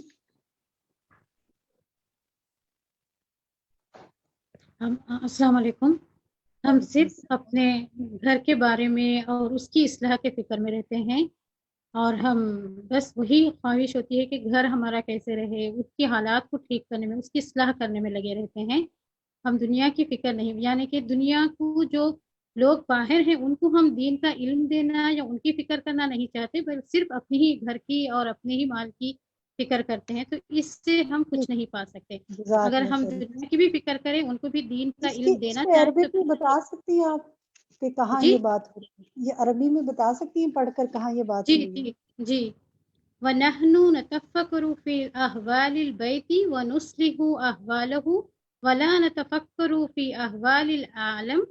السلام علیکم۔ ہم صرف اپنے گھر کے بارے میں اور اس کی اصلاح کے فکر میں رہتے ہیں، اور ہم بس وہی خواہش ہوتی ہے کہ گھر ہمارا کیسے رہے، اس کی حالات کو ٹھیک کرنے میں، اس کی اصلاح کرنے میں لگے رہتے ہیں. ہم دنیا کی فکر نہیں، یعنی کہ دنیا کو جو لوگ باہر ہیں ان کو ہم دین کا علم دینا یا ان کی فکر کرنا نہیں چاہتے، بلکہ صرف اپنی ہی گھر کی اور اپنے ہی مال کی فکر کرتے ہیں. تو اس سے ہم کچھ نہیں پا سکتے. اگر ہم دنیا کی بھی فکر کریں، ان کو بھی دین کا علم دینا اس چاہیں عربک تو میں بتا سکتی ہیں آپ کہ کہاں جی یہ بات ہو رہی ہے؟ یہ عربی میں بتا سکتی ہیں پڑھ کر کہاں یہ بات جی ہو رہی ہے؟ جی وَنَحْنُ نَتَفَكَّرُ فِي أَحْوَالِ الْبَيْتِ وَنُصْلِحُ أَحْوَالَهُ وَلَا نَتَفَكَّرُ فِي أَحْوَالِ الْعَالَمِ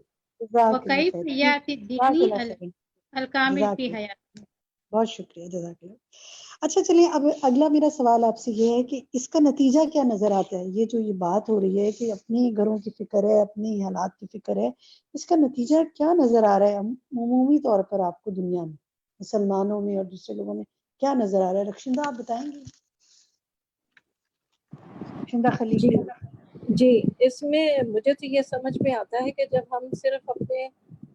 جزاک اللہ خیر. وَكَيْفَ يَأْتِي جزاک الدِّينِ اللہ خیر. الْكَامِلِ جزاک فِي اللہ، حَيَاتِهِ. بہت شکریہ، جزاک اللہ. اچھا چلیے، اب اگلا میرا سوال آپ سے یہ ہے کہ اس کا نتیجہ کیا نظر آتا ہے؟ یہ جو یہ بات ہو رہی ہے کہ اپنی گھروں کی فکر ہے، اپنی حالات کی فکر ہے، اس کا نتیجہ کیا نظر آ رہا ہے عمومی طور پر آپ کو دنیا میں، مسلمانوں میں اور دوسرے لوگوں میں کیا نظر آ رہا ہے؟ رخشندہ آپ بتائیں گے؟ رخشندہ جی خلیقی. جی، اس میں مجھے تو یہ سمجھ میں آتا ہے کہ جب ہم صرف اپنے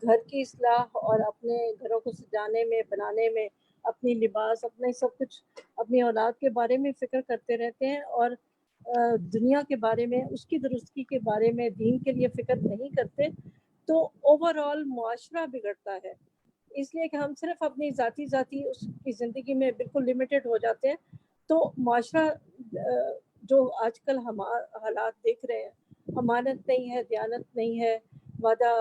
گھر کی اصلاح اور اپنے گھروں کو سجانے میں، بنانے میں، اپنی لباس، اپنے سب کچھ، اپنی اولاد کے بارے میں فکر کرتے رہتے ہیں اور دنیا کے بارے میں، اس کی درستگی کے بارے میں، دین کے لیے فکر نہیں کرتے، تو اوور آل معاشرہ بگڑتا ہے. اس لیے کہ ہم صرف اپنی ذاتی اس کی زندگی میں بالکل لمیٹڈ ہو جاتے ہیں، تو معاشرہ جو آج کل ہم حالات دیکھ رہے ہیں، امانت نہیں ہے، دیانت نہیں ہے، وعدہ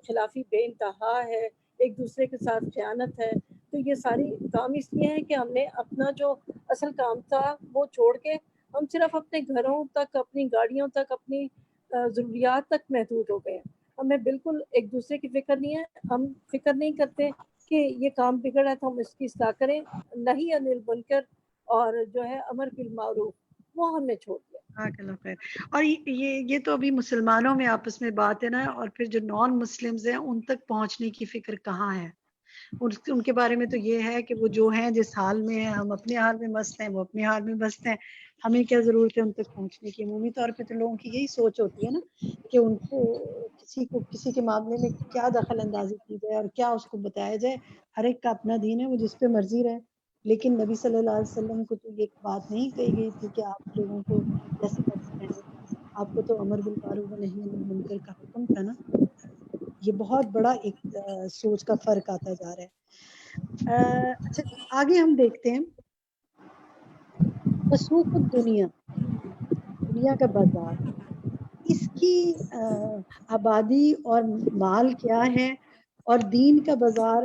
خلافی بے انتہا ہے، ایک دوسرے کے ساتھ خیانت ہے. تو یہ ساری کام اس لیے ہے کہ ہم نے اپنا جو اصل کام تھا وہ چھوڑ کے ہم صرف اپنے گھروں تک، اپنی گاڑیوں تک، اپنی ضروریات تک محدود ہو گئے ہیں. ہمیں بالکل ایک دوسرے کی فکر نہیں ہے. ہم فکر نہیں کرتے کہ یہ کام بگڑ ہے تو ہم اس کی اصلاح کریں. نہیں انل منکر اور جو ہے امر بالمعروف، وہ ہم نے چھوڑ دیا. خیر. اور یہ تو ابھی مسلمانوں میں آپس میں بات ہے نا، اور پھر جو نان مسلمز ہیں ان تک پہنچنے کی فکر کہاں ہے؟ ان کے بارے میں تو یہ ہے کہ وہ جو ہیں جس حال میں ہیں، ہم اپنے حال میں مست ہیں، وہ اپنے حال میں مست ہیں، ہمیں کیا ضرورت ہے ان تک پہنچنے کی؟ عمومی طور پہ تو لوگوں کی یہی سوچ ہوتی ہے نا کہ ان کو کسی کے معاملے میں کیا دخل اندازی کی جائے اور کیا اس کو بتایا جائے. ہر ایک کا اپنا دین ہے، وہ جس پہ مرضی رہے. لیکن نبی صلی اللہ علیہ وسلم کو تو یہ بات نہیں کہی گئی تھی کہ آپ لوگوں کو جیسی مرضی رہنے دیں. آپ کو تو امر بالمعروف و نہی عن المنکر کا حکم تھا نا. یہ بہت بڑا ایک سوچ کا فرق آتا جا رہا ہے. اچھا آگے ہم دیکھتے ہیں وسوق الدنیا، دنیا کا بازار، اس کی آبادی اور مال کیا ہے، اور دین کا بازار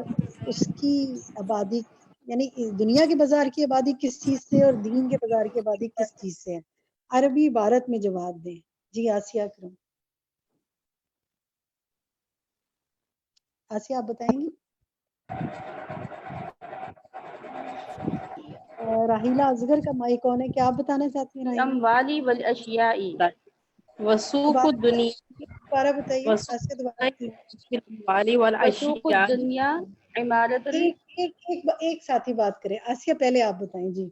اس کی آبادی، یعنی دنیا کے بازار کی آبادی کس چیز سے اور دین کے بازار کی آبادی کس چیز سے ہے؟ عربی عبارت میں جواب دیں. جی آسیہ اکرم. آسیہ آپ بتائیں گی؟ راحیلہ اصغر کا مائک کون ہے؟ کیا آپ بتانا چاہتی ہیں راحیلہ؟ اموالی والاشیاء وسوق الدنیا دوبارہ بتائیے آسیہ، دوبارہ. وسوق الدنیا عمارت ایک ساتھی بات کریں. آسیہ پہلے آپ بتائیں. جی.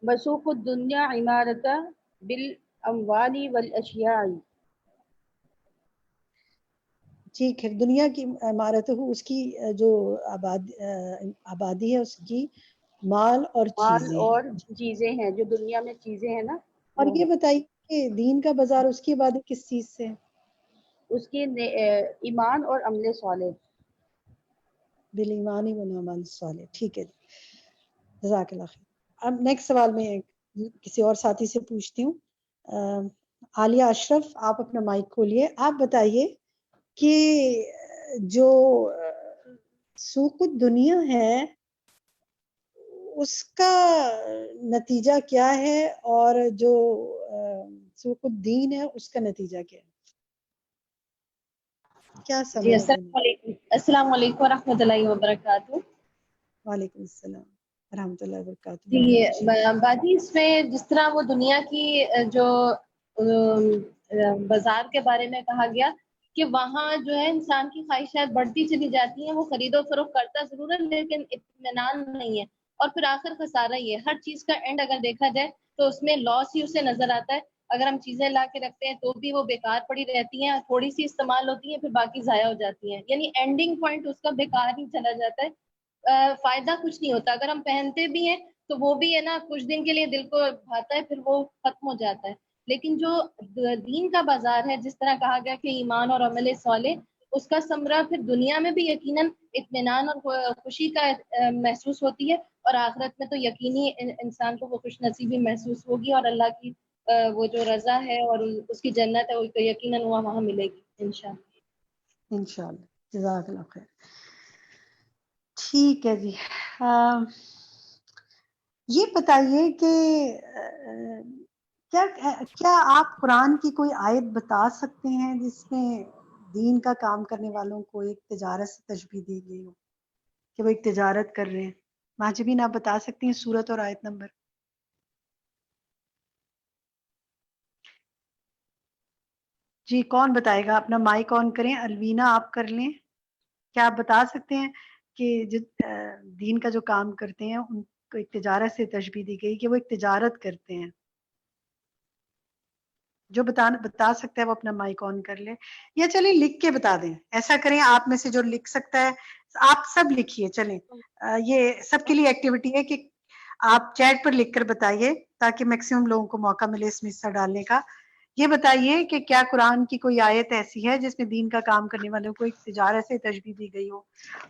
وسوق الدنیا عمارت بالاموال والاشیاء. ٹھیک ہے، دنیا کی عمارت ہو، اس کی جو آبادی ہے اس کی مال اور چیزیں ہیں، جو دنیا میں چیزیں ہیں نا. اور یہ بتائیے کہ دین کا بازار اس کی آبادی کس چیز سے ہے؟ اس کی ایمان اور عمل صالح. بالایمان والعمل الصالح. ٹھیک ہے، جزاک اللہ خیر. اب نیکسٹ سوال میں کسی اور ساتھی سے پوچھتی ہوں. عالیہ اشرف، آپ اپنا مائک کھولیے. آپ بتائیے کہ جو سوق الدنیا ہے اس کا نتیجہ کیا ہے، اور جو سوق الدین ہے اس کا نتیجہ کیا ہے؟ کیا جی سمجھتے ہیں؟ السلام علیکم ورحمۃ اللہ وبرکاتہ. وعلیکم السلام ورحمۃ اللہ وبرکاتہ. جی باجی، اس میں جس طرح وہ دنیا کی جو بازار کے بارے میں کہا گیا کہ وہاں جو ہے انسان کی خواہشات بڑھتی چلی جاتی ہیں، وہ خرید و فروخت کرتا ضرور ہے لیکن اطمینان نہیں ہے، اور پھر آخر خسارہ ہی ہے. ہر چیز کا اینڈ اگر دیکھا جائے تو اس میں لاس ہی اسے نظر آتا ہے. اگر ہم چیزیں لا کے رکھتے ہیں تو بھی وہ بیکار پڑی رہتی ہیں, تھوڑی سی استعمال ہوتی ہیں پھر باقی ضائع ہو جاتی ہیں, یعنی اینڈنگ پوائنٹ اس کا بیکار ہی چلا جاتا ہے, فائدہ کچھ نہیں ہوتا. اگر ہم پہنتے بھی ہیں تو وہ بھی ہے نا کچھ دن کے لیے دل کو بھاتا ہے, پھر وہ ختم ہو جاتا ہے. لیکن جو دین کا بازار ہے, جس طرح کہا گیا کہ ایمان اور عمل صالح, اس کا ثمرہ پھر دنیا میں بھی یقیناً اطمینان اور خوشی کا محسوس ہوتی ہے, اور آخرت میں تو یقینی انسان کو وہ خوش نصیبی محسوس ہوگی, اور اللہ کی وہ جو رضا ہے اور اس کی جنت ہے وہ یقیناً وہاں ملے گی انشاءاللہ. انشاءاللہ. جزاک اللہ خیر. ٹھیک ہے جی. یہ بتائیے کہ کیا آپ قرآن کی کوئی آیت بتا سکتے ہیں جس میں دین کا کام کرنے والوں کو ایک تجارت سے تشبیہ دی گئی ہو کہ وہ ایک تجارت کر رہے ہیں؟ ماجبین آپ بتا سکتی ہیں سورت اور آیت نمبر؟ جی کون بتائے گا؟ اپنا مائک آن کریں. الوینا آپ کر لیں. کیا آپ بتا سکتے ہیں کہ جو دین کا جو کام کرتے ہیں ان کو ایک تجارت سے تشبیہ دی گئی کہ وہ ایک تجارت کرتے ہیں؟ جو بتا سکتا ہے وہ اپنا مائک آن کر لے, یا چلیں لکھ کے بتا دیں. ایسا کریں آپ میں سے جو لکھ سکتا ہے آپ سب لکھیے. چلیں یہ سب کے لیے ایکٹیویٹی ہے کہ آپ چیٹ پر لکھ کر بتائیے تاکہ میکسیمم لوگوں کو موقع ملے اس میں حصہ ڈالنے کا. یہ بتائیے کہ کیا قرآن کی کوئی آیت ایسی ہے جس میں دین کا کام کرنے والوں کو ایک تجارت سے تشبیہ دی گئی ہو؟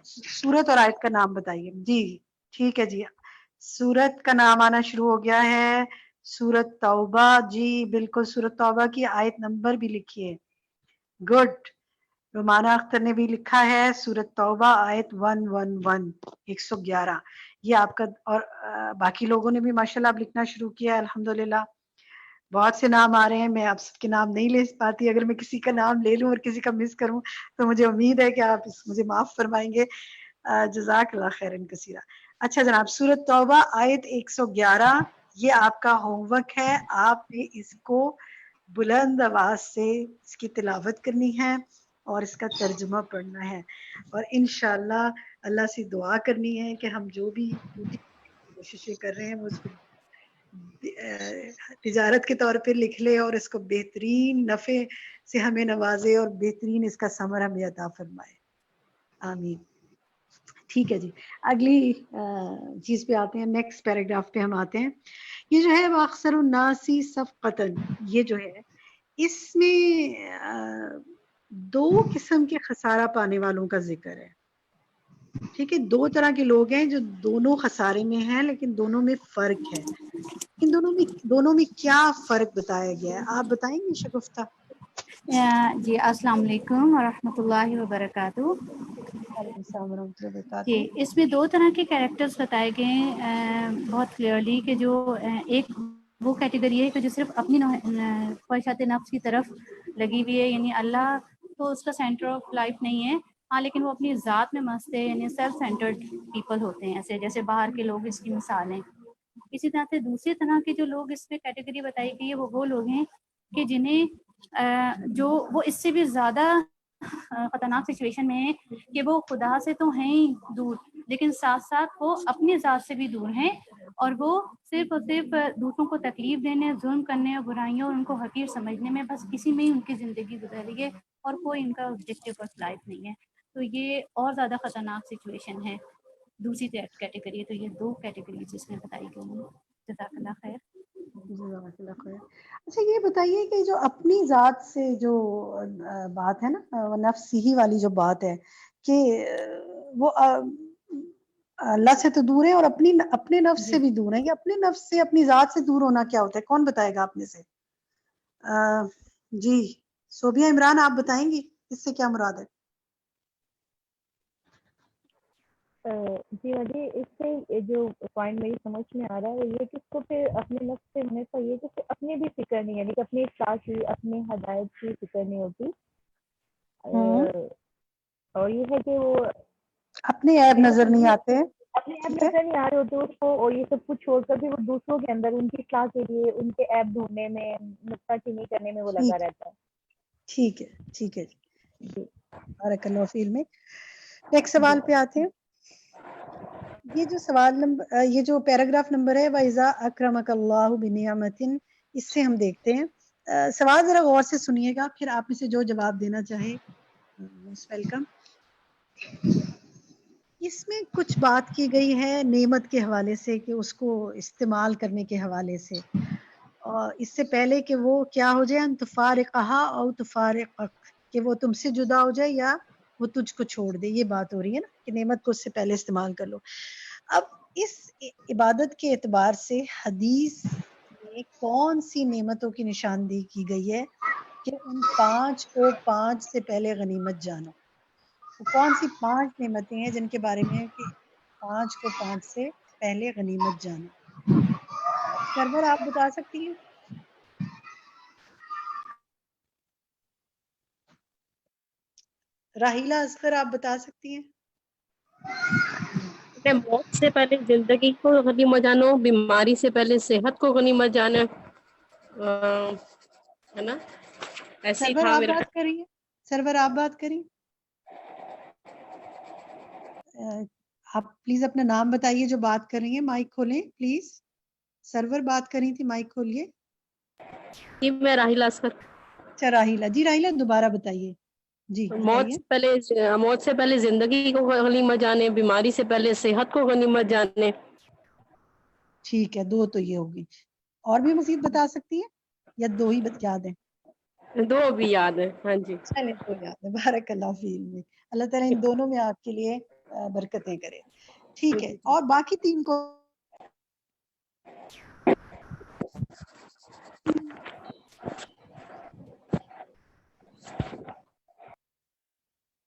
سورت اور آیت کا نام بتائیے. جی ٹھیک ہے جی, سورت کا نام آنا شروع ہو گیا ہے. سورت توبہ. جی بالکل, سورت توبہ کی آیت نمبر بھی لکھیے. گڈ. رومانہ اختر نے بھی لکھا ہے سورت توبہ آیت 111 111. یہ آپ کا, اور باقی لوگوں نے بھی ماشاءاللہ اب لکھنا شروع کیا ہے الحمدللہ. بہت سے نام آ رہے ہیں, میں آپ سب کے نام نہیں لے پاتی. اگر میں کسی کا نام لے لوں اور کسی کا مس کروں تو مجھے امید ہے کہ آپ مجھے معاف فرمائیں گے. جزاک اللہ خیرن کثیرہ. اچھا جناب, سورت توبہ آیت 111 یہ آپ کا ہوم ورک ہے. آپ نے اس کو بلند آواز سے اس کی تلاوت کرنی ہے اور اس کا ترجمہ پڑھنا ہے, اور انشاءاللہ اللہ سے دعا کرنی ہے کہ ہم جو بھی کوششیں کر رہے ہیں وہ اس کو تجارت کے طور پہ لکھ لے اور اس کو بہترین نفع سے ہمیں نوازے اور بہترین اس کا ثمر ہمیں عطا فرمائے. آمین. ٹھیک ہے جی, اگلی چیز پہ آتے ہیں, نیکسٹ پیراگراف پہ ہم آتے ہیں. یہ جو ہے وہ اکثر الناسی صفقتاً, یہ جو ہے اس میں دو قسم کے خسارہ پانے والوں کا ذکر ہے. ٹھیک ہے, دو طرح کے لوگ ہیں جو دونوں خسارے میں ہیں لیکن دونوں میں فرق ہے. ان دونوں میں کیا فرق بتایا گیا ہے, آپ بتائیں گے شگفتہ؟ جی السلام علیکم ورحمۃ اللہ وبرکاتہ. وعلیکم السلام ورحمۃ اللہ وبرکاتہ. جی اس میں دو طرح کے کیریکٹرز بتائے گئے ہیں بہت کلیئرلی, کہ جو ایک وہ کیٹیگری ہے کہ جو صرف اپنی خواہشات نفس کی طرف لگی ہوئی ہے, یعنی اللہ تو اس کا سینٹر آف لائف نہیں ہے, ہاں لیکن وہ اپنی ذات میں مست ہے, یعنی سیلف سینٹرڈ پیپل ہوتے ہیں, ایسے جیسے باہر کے لوگ اس کی مثال ہیں. اسی طرح سے دوسری طرح کے جو لوگ اس میں کیٹیگری بتائی گئی ہے وہ لوگ ہیں کہ جنہیں جو وہ اس سے بھی زیادہ خطرناک سچویشن میں ہے کہ وہ خدا سے تو ہیں ہی دور, لیکن ساتھ ساتھ وہ اپنی ذات سے بھی دور ہیں, اور وہ صرف اور صرف دوسروں کو تکلیف دینے, ظلم کرنے اور برائیوں اور ان کو حقیر سمجھنے میں بس کسی میں ہی ان کی زندگی گزر رہی ہے, اور کوئی ان کا آبجیکٹو آف لائف نہیں ہے. تو یہ اور زیادہ خطرناک سچویشن ہے, دوسری کیٹیگری ہے. تو یہ دو کیٹیگری جس میں بتائی گئی ہیں. جزاک اللہ خیر. جزاک اللہ خیر. اچھا یہ بتائیے کہ جو اپنی ذات سے جو بات ہے نا, نفس ہی والی جو بات ہے کہ وہ اللہ سے تو دور ہے اور اپنے نفس سے بھی دور ہے, یا اپنے نفس سے اپنی ذات سے دور ہونا کیا ہوتا ہے؟ کون بتائے گا آپ میں سے؟ جی صوبیہ عمران آپ بتائیں گی اس سے کیا مراد ہے؟ جی وجہ اس سے جو پوائنٹ میری سمجھ میں آ رہا ہے یہ کہ اس کو پھر اپنے نفس سے ہمیشہ یہ کہ اپنی بھی فکر نہیں, یعنی کہ اپنی اصلاح کی, اپنی ہدایت کی فکر نہیں ہوتی, اور یہ ہے کہ وہ اپنے عیب نظر نہیں آتے, اپنے عیب نظر نہیں آ رہے ہوتے اس کو, اور یہ سب کچھ چھوڑ کر بھی وہ دوسروں کے اندر ان کی اصلاح کے لیے ان کے عیب ڈھونڈنے میں, نکتہ چینی کرنے میں وہ لگا رہتا ہے. ٹھیک ہے ٹھیک ہے جی, بارک اللہ فیل میں. نیکسٹ سوال پہ آتے ہیں. یہ جو سوال نمبر, یہ جو پیراگراف نمبر ہے وَإِذَا أَكْرَمَكَ اللَّهُ بِنِعْمَةٍ, اس سے ہم دیکھتے ہیں سوال ذرا غور سے سنیے گا، پھر آپ میں سے جو جواب دینا چاہے موسٹ ویلکم۔ اس میں کچھ بات کی گئی ہے نعمت کے حوالے سے کہ اس کو استعمال کرنے کے حوالے سے، اور اس سے پہلے کہ وہ کیا ہو جائے، ان تفارقہا او تفارقک، کہ وہ تم سے جدا ہو جائے یا وہ تجھ کو چھوڑ دے، یہ بات ہو رہی ہے نا کہ نعمت کو اس سے پہلے استعمال کر لو۔ اب اس عبادت کے اعتبار سے حدیث میں کون سی نعمتوں کی نشاندہی کی گئی ہے کہ ان 5 کو 5 سے پہلے غنیمت جانو؟ وہ کون سی 5 نعمتیں ہیں جن کے بارے میں ہے کہ 5 کو 5 سے پہلے غنیمت جانو؟ سرور آپ بتا سکتی ہیں؟ راحیلہ اصغر آپ بتا سکتی ہیں؟ موت سے پہلے زندگی کو غنیمت جانو، بیماری سے پہلے صحت کو غنیمت جانا، ہے نا؟ ایسے ہی سرور تھا آپ میرا۔ بات کریے، سرور آپ بات کریے، آپ پلیز اپنا نام بتائیے جو بات کر رہی ہیں، مائک کھولیں پلیز۔ سرور بات کر رہی تھی، مائک کھولیے۔ جی میں راحیلہ اصغر۔ اچھا راحیلہ، جی راحیلہ دوبارہ بتائیے، جی بتائیے۔ موت سے پہلے زندگی کو غنیمت جانے، بیماری سے پہلے صحت کو غنیمت جانے۔ ٹھیک ہے، 2 تو یہ ہوگی، اور بھی مزید بتا سکتی ہیں یا 2 ہی یاد ہیں؟ 2 بھی یاد ہیں، ہاں جی۔ چلیں 2 یاد ہیں، بارک اللہ فی علمک، اللہ تعالیٰ ان دونوں میں آپ کے لیے برکتیں کرے۔ ٹھیک ہے، اور باقی 3 کو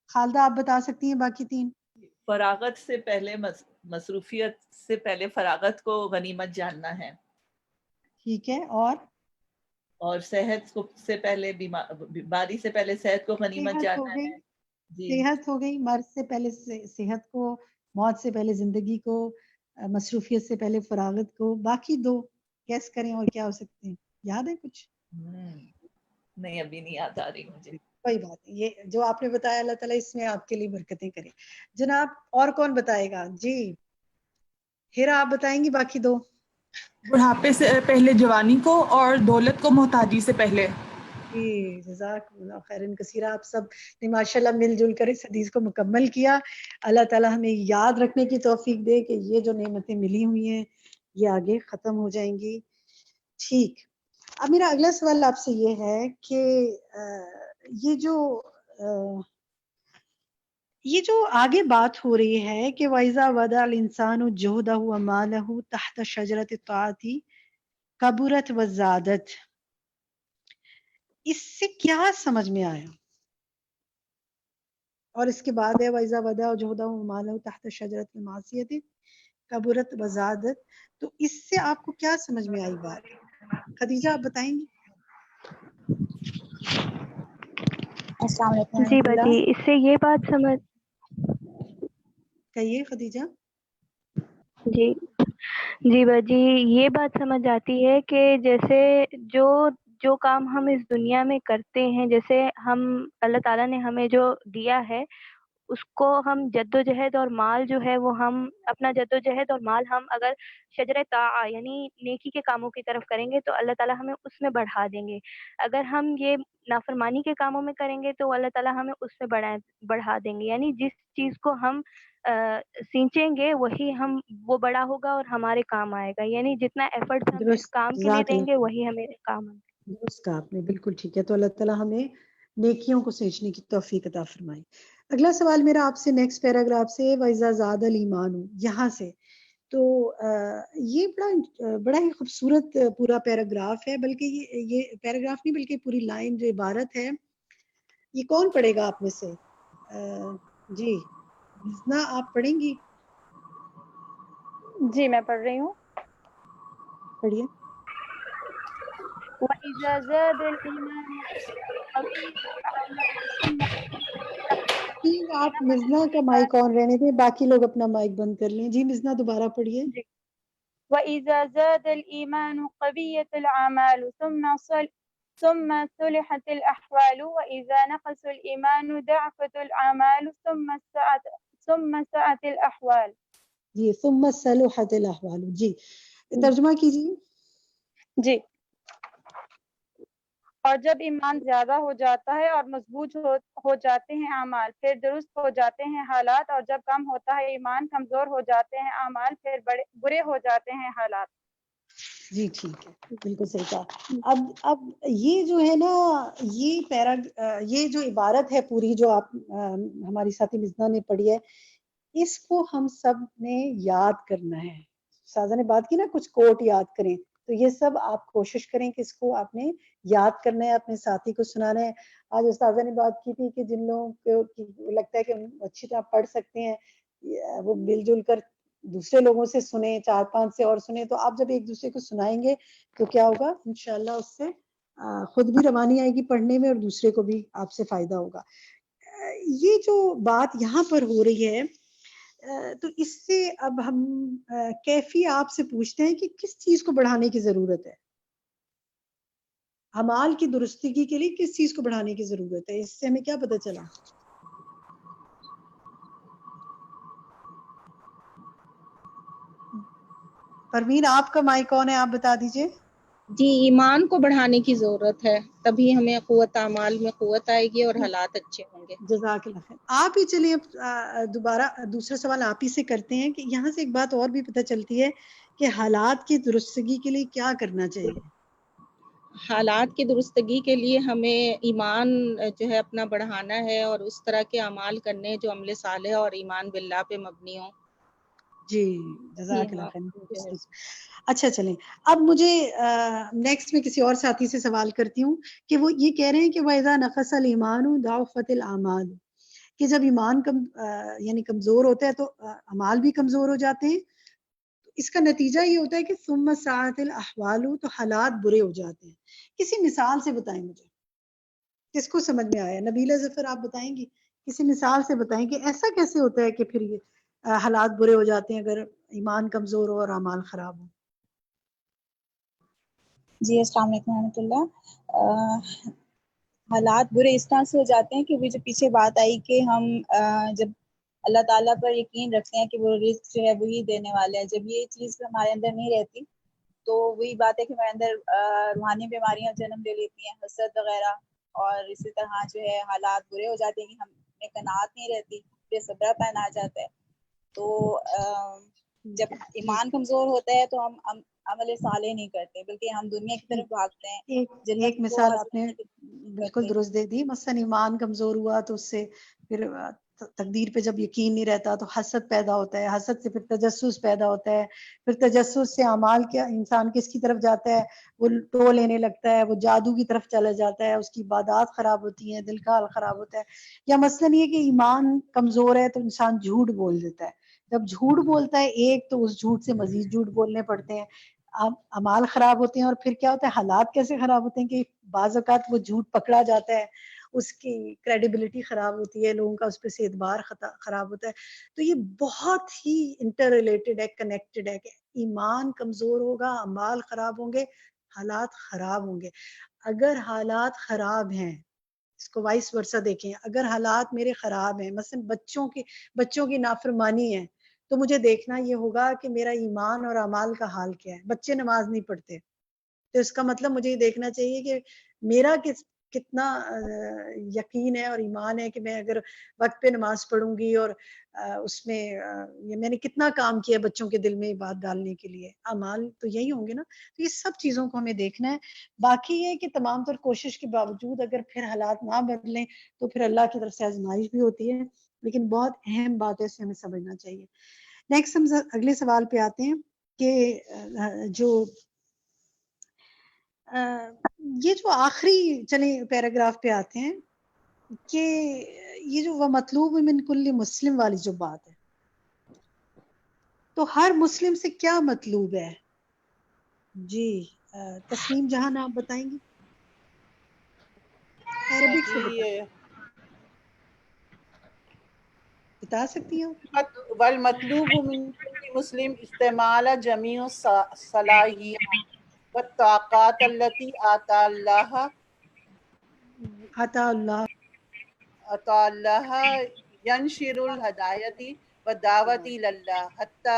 خالدہ آپ بتا سکتی ہیں باقی 3؟ فراغت سے پہلے مصروفیت سے پہلے فراغت کو غنیمت جاننا ہے۔ ٹھیک ہے، اور صحت کو سے پہلے بیماری سے پہلے صحت کو غنیمت صحت ہو جاننا گئی، ہے۔ جی صحت ہو گئی، مرض سے پہلے صحت کو، موت سے پہلے زندگی کو، مصروفیت سے پہلے فراغت کو۔ باقی 2 گیس کریں اور کیا ہو سکتے ہیں، یاد ہے کچھ؟ نہیں ابھی نہیں یاد آ رہی مجھے۔ کوئی بات نہیں، یہ جو آپ نے بتایا اللہ تعالیٰ اس میں آپ کے لیے برکتیں کرے۔ جناب اور کون بتائے گا؟ جی ہیرا آپ بتائیں گی باقی 2؟ بڑھاپے سے پہلے جوانی کو، اور دولت کو محتاجی سے پہلے۔ جی جزاک اللہ خیرن کثیرہ، آپ سب نے ماشاءاللہ مل جل کر اس حدیث کو مکمل کیا۔ اللہ تعالیٰ ہمیں یاد رکھنے کی توفیق دے کہ یہ جو نعمتیں ملی ہوئی ہیں یہ آگے ختم ہو جائیں گی۔ ٹھیک، اب میرا اگلا سوال آپ سے یہ ہے کہ یہ جو آگے بات ہو رہی ہے کہ وَإِذَا وَدَعَ الْإِنسَانُ جُهْدَهُ وَمَالَهُ تَحْتَ شَجَرَةِ الطَّاعَةِ كَبُرَتْ وَزَادَتْ، اس سے کیا سمجھ میں آیا؟ اور اس کے بعد ہے وَإِذَا وَدَعَ جُهْدَهُ وَمَالَهُ تَحْتَ شَجَرَةِ الْمَعْصِيَةِ كَبُرَتْ وَزَادَتْ، تو اس سے آپ کو کیا سمجھ میں آئی بات؟ خدیجہ آپ بتائیں گی؟ السلام علیکم جی باجی، اس سے یہ بات سمجھ، کہیے خدیجہ۔ جی باجی، یہ بات سمجھ آتی ہے کہ جیسے جو کام ہم اس دنیا میں کرتے ہیں، جیسے ہم اللہ تعالیٰ نے ہمیں جو دیا ہے اس کو ہم جدوجہد اور مال جو ہے وہ ہم اپنا جدوجہد اور مال ہم اگر شجر طاعہ یعنی نیکی کے کاموں کی طرف کریں گے تو اللہ تعالیٰ ہمیں اس میں بڑھا دیں گے۔ اگر ہم یہ نافرمانی کے کاموں میں کریں گے تو اللہ تعالیٰ ہمیں اس میں بڑھا دیں گے، یعنی جس چیز کو ہم سینچیں گے وہی وہ بڑا ہوگا اور ہمارے کام آئے گا، یعنی جتنا ایفرٹس ہم اس درست، کام کے لیے جزاک دیں گے اللہ، وہی ہمیں کام آئے گا۔ درست کہا آپ نے، بالکل ٹھیک ہے۔ تو اللہ تعالیٰ ہمیں نیکیوں کو سوچنے کی توفیق عطا فرمائے۔ اگلا سوال میرا آپ سے نیکسٹ پیراگراف سے، وَإِذَا زَادَ الْإِيمَانُ، یہاں سے تو یہ بڑا ہی خوبصورت پورا پیراگراف ہے، بلکہ یہ پیراگراف نہیں بلکہ پوری لائن جو عبارت ہے، یہ کون پڑھے گا آپ میں سے؟ جی مزنا آپ پڑھیں گی؟ جی میں پڑھ رہی ہوں۔ پڑھیے۔ وَإِذَا زَادَ الْإِيمَانُ پلیز آپ مزنا کا مائک آن رہنے دیں، باقی لوگ اپنا مائک بند کر لیں۔ جی مزنا دوبارہ پڑھیے۔ وَإِذَا زَادَ الْإِيمَانُ قَوِيَّتِ الْأَعْمَالُ ثُمَّ صُلِحَتِ الْأَحْوَالُ وَإِذَا نَقَصَ الْإِيمَانُ ضَعَفَتِ الْأَعْمَالُ ثُمَّ سَاءَتِ الْأَحْوَالُ۔ جی ثُمَّ صَلُحَتِ الْأَحْوَالُ، جی ترجمہ کیجیے۔ جی اور جب ایمان زیادہ ہو جاتا ہے اور مضبوط ہو جاتے ہیں اعمال، پھر درست ہو جاتے ہیں حالات، اور جب کم ہوتا ہے ایمان، کمزور ہو جاتے ہیں اعمال، پھر برے ہو جاتے ہیں حالات۔ جی ٹھیک ہے، بالکل صحیح کہا۔ اب یہ جو ہے نا، یہ جو عبارت ہے پوری جو آپ ہماری ساتھی مزنہ نے پڑھی ہے، اس کو ہم سب نے یاد کرنا ہے۔ سازا نے بات کی نا کچھ کوٹ یاد کریں، تو یہ سب آپ کوشش کریں کہ اس کو آپ نے یاد کرنا ہے، اپنے ساتھی کو سنانا ہے۔ آج استاذہ نے بات کی تھی کہ جن لوگوں کو لگتا ہے کہ اچھی طرح پڑھ سکتے ہیں، وہ مل جل کر دوسرے لوگوں سے سنیں، 4-5 سے اور سنیں، تو آپ جب ایک دوسرے کو سنائیں گے تو کیا ہوگا، انشاءاللہ اس سے خود بھی روانی آئے گی پڑھنے میں، اور دوسرے کو بھی آپ سے فائدہ ہوگا۔ یہ جو بات یہاں پر ہو رہی ہے، تو اس سے اب ہم کیفی آپ سے پوچھتے ہیں کہ کس چیز کو بڑھانے کی ضرورت ہے، اعمال کی درستگی کے لیے کس چیز کو بڑھانے کی ضرورت ہے؟ اس سے ہمیں کیا پتہ چلا؟ پروین آپ کا مائک آن ہے، آپ بتا دیجئے۔ جی، ایمان کو بڑھانے کی ضرورت ہے، تبھی ہمیں قوت اعمال میں قوت آئے گی اور حالات اچھے ہوں گے۔ جزاک اللہ خیر۔ آپ ہی چلیں اب دوبارہ دوسرا سوال آپ ہی سے کرتے ہیں کہ یہاں سے ایک بات اور بھی پتہ چلتی ہے کہ حالات کی درستگی کے لیے کیا کرنا چاہیے؟ حالات کی درستگی کے لیے ہمیں ایمان جو ہے اپنا بڑھانا ہے، اور اس طرح کے اعمال کرنے جو عمل صالح اور ایمان باللہ پہ مبنی ہوں۔ جی جزاک اللہ خیر۔ اچھا چلیں، اب مجھے نیکسٹ میں کسی اور ساتھی سے سوال کرتی ہوں کہ وہ یہ کہہ رہے ہیں کہ وَإِذَا نَقَصَ الْإِيمَانُ ضَعُفَتِ الْأَعْمَالُ، کہ جب ایمان یعنی کمزور ہوتا ہے تو اعمال بھی کمزور ہو جاتے ہیں۔ اس کا نتیجہ یہ ہوتا ہے کہ ثُمَّ سَاءَتِ الْأَحْوَالُ، تو حالات برے ہو جاتے ہیں۔ کسی مثال سے بتائیں مجھے، کس کو سمجھ میں آیا؟ نبیلہ ظفر آپ بتائیں گی؟ کسی مثال سے بتائیں کہ ایسا کیسے ہوتا ہے کہ پھر یہ حالات برے ہو جاتے ہیں اگر ایمان کمزور ہو اور اعمال خراب ہو؟ جی السلام علیکم ورحمۃ اللہ۔ حالات برے اس طرح سے ہو جاتے ہیں کہ وہ جو پیچھے بات آئی کہ ہم جب اللہ تعالیٰ پر یقین رکھتے ہیں کہ وہ رزق جو ہے وہی دینے والے ہیں، جب یہ چیز ہمارے اندر نہیں رہتی تو وہی بات ہے کہ ہمارے اندر روحانی بیماریاں جنم لے لیتی ہیں، حسد وغیرہ، اور اسی طرح جو ہے حالات برے ہو جاتے ہیں کہ ہم میں قناعت نہیں رہتی، بے صبرا پن آ جاتا ہے۔ تو جب ایمان کمزور ہوتا ہے تو ہم عمل صالح نہیں کرتے، بلکہ ہم دنیا کی طرف بھاگتے ہیں۔ ایک مثال آپ نے بالکل درست دے دی، مثلا ایمان کمزور ہوا تو اس سے پھر تقدیر پہ جب یقین نہیں رہتا تو حسد پیدا ہوتا ہے، حسد سے پھر تجسس پیدا ہوتا ہے، پھر تجسس سے اعمال کیا انسان کس کی طرف جاتا ہے، وہ ٹو لینے لگتا ہے، وہ جادو کی طرف چلا جاتا ہے، اس کی عبادات خراب ہوتی ہیں، دل کا حال خراب ہوتا ہے۔ یا مثلا یہ کہ ایمان کمزور ہے تو انسان جھوٹ بول دیتا ہے، جب جھوٹ بولتا ہے ایک تو اس جھوٹ سے مزید جھوٹ بولنے پڑتے ہیں، اعمال خراب ہوتے ہیں، اور پھر کیا ہوتا ہے، حالات کیسے خراب ہوتے ہیں کہ بعض اوقات وہ جھوٹ پکڑا جاتا ہے، اس کی کریڈیبلٹی خراب ہوتی ہے، لوگوں کا اس پہ سے اعتبار خراب ہوتا ہے۔ تو یہ بہت ہی انٹر ریلیٹڈ ہے، کنیکٹڈ ہے کہ ایمان کمزور ہوگا، اعمال خراب ہوں گے، حالات خراب ہوں گے۔ اگر حالات خراب ہیں، اس کو وائس ورثہ دیکھیں، اگر حالات میرے خراب ہیں، مثلا بچوں کی نافرمانی ہے، تو مجھے دیکھنا یہ ہوگا کہ میرا ایمان اور اعمال کا حال کیا ہے۔ بچے نماز نہیں پڑھتے تو اس کا مطلب مجھے یہ دیکھنا چاہیے کہ میرا کتنا یقین ہے اور ایمان ہے کہ میں اگر وقت پہ نماز پڑھوں گی اور اس میں میں نے کتنا کام کیا بچوں کے دل میں یہ بات ڈالنے کے لیے، اعمال تو یہی ہوں گے نا۔ تو یہ سب چیزوں کو ہمیں دیکھنا ہے۔ باقی یہ کہ تمام تر کوشش کے باوجود اگر پھر حالات نہ بدلیں تو پھر اللہ کی طرف سے آزمائش بھی ہوتی ہے، لیکن بہت اہم بات ہے، اسے ہمیں سمجھنا چاہیے۔ نیکسٹ ہم اگلے سوال پہ آتے ہیں کہ جو یہ جو آخری چلیں پیراگراف پہ آتے ہیں کہ یہ جو وہ مطلوب من کل مسلم والی جو بات ہے، تو ہر مسلم سے کیا مطلوب ہے؟ جی تسنیم جہاں آپ بتائیں گی، عربک سے بتا سکتی ہوں؟ والمطلوب من کل مسلم استعمال جمیع الصلاحیات والطاقات التي آتا اللہ ینشر الہدایت والدعوت الی اللہ حتی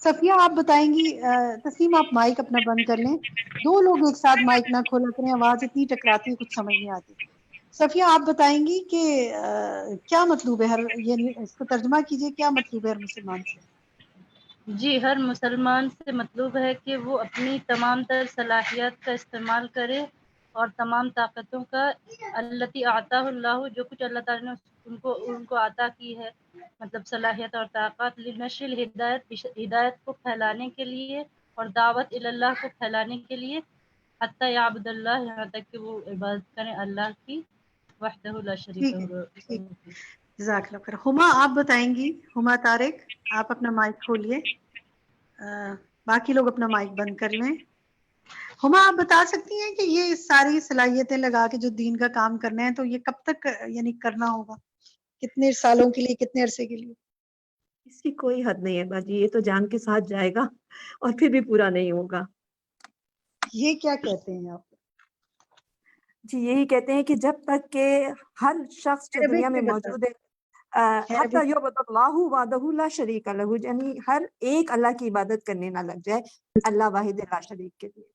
صفیہ آپ بتائیں گی. تسنیم آپ مائک اپنا بند کر لیں. دو لوگ ایک ساتھ مائک نہ کھولا کریں, آواز اتنی ٹکراتی ہے کچھ سمجھ نہیں آتی. صفیہ آپ بتائیں گی کہ کیا مطلوب ہے ہر, یہ اس کو ترجمہ کیجئے, کیا مطلوب ہے ہر مسلمان سے؟ جی, ہر مسلمان سے مطلوب ہے کہ وہ اپنی تمام تر صلاحیت کا استعمال کرے اور تمام طاقتوں کا التی آتا اللہ, جو کچھ اللہ تعالیٰ نے ان کو عطا کی ہے, مطلب صلاحیت اور طاقت, لنشر ہدایت کو پھیلانے کے لیے اور دعوت اللہ کو پھیلانے کے لیے, حتی یعبد اللہ, یہاں تک کہ وہ عبادت کریں اللہ کی, وحدہ لا شریک ٹھیک, جزاک اللہ خیر. ہما آپ بتائیں گی. ہما طارق آپ اپنا مائک کھولیے, باقی لوگ اپنا مائک بند کر لیں. ہما آپ بتا سکتی ہیں کہ یہ ساری صلاحیتیں لگا کے جو دین کا کام کرنا ہے تو یہ کب تک یعنی کرنا ہوگا, کتنے سالوں کے لیے, کتنے عرصے کے لیے؟ اس کی کوئی حد نہیں ہے باجی, یہ تو جان کے ساتھ جائے گا اور پھر بھی پورا نہیں ہوگا. یہ کیا کہتے ہیں آپ؟ جی یہی کہتے ہیں کہ جب تک کہ ہر شخص جو دنیا میں موجود ہے, حتی یعبد اللہ وحدہ لا شریک لہ, یعنی ہر ایک اللہ کی عبادت کرنے نہ لگ جائے, اللہ واحد لا شریک کے لیے.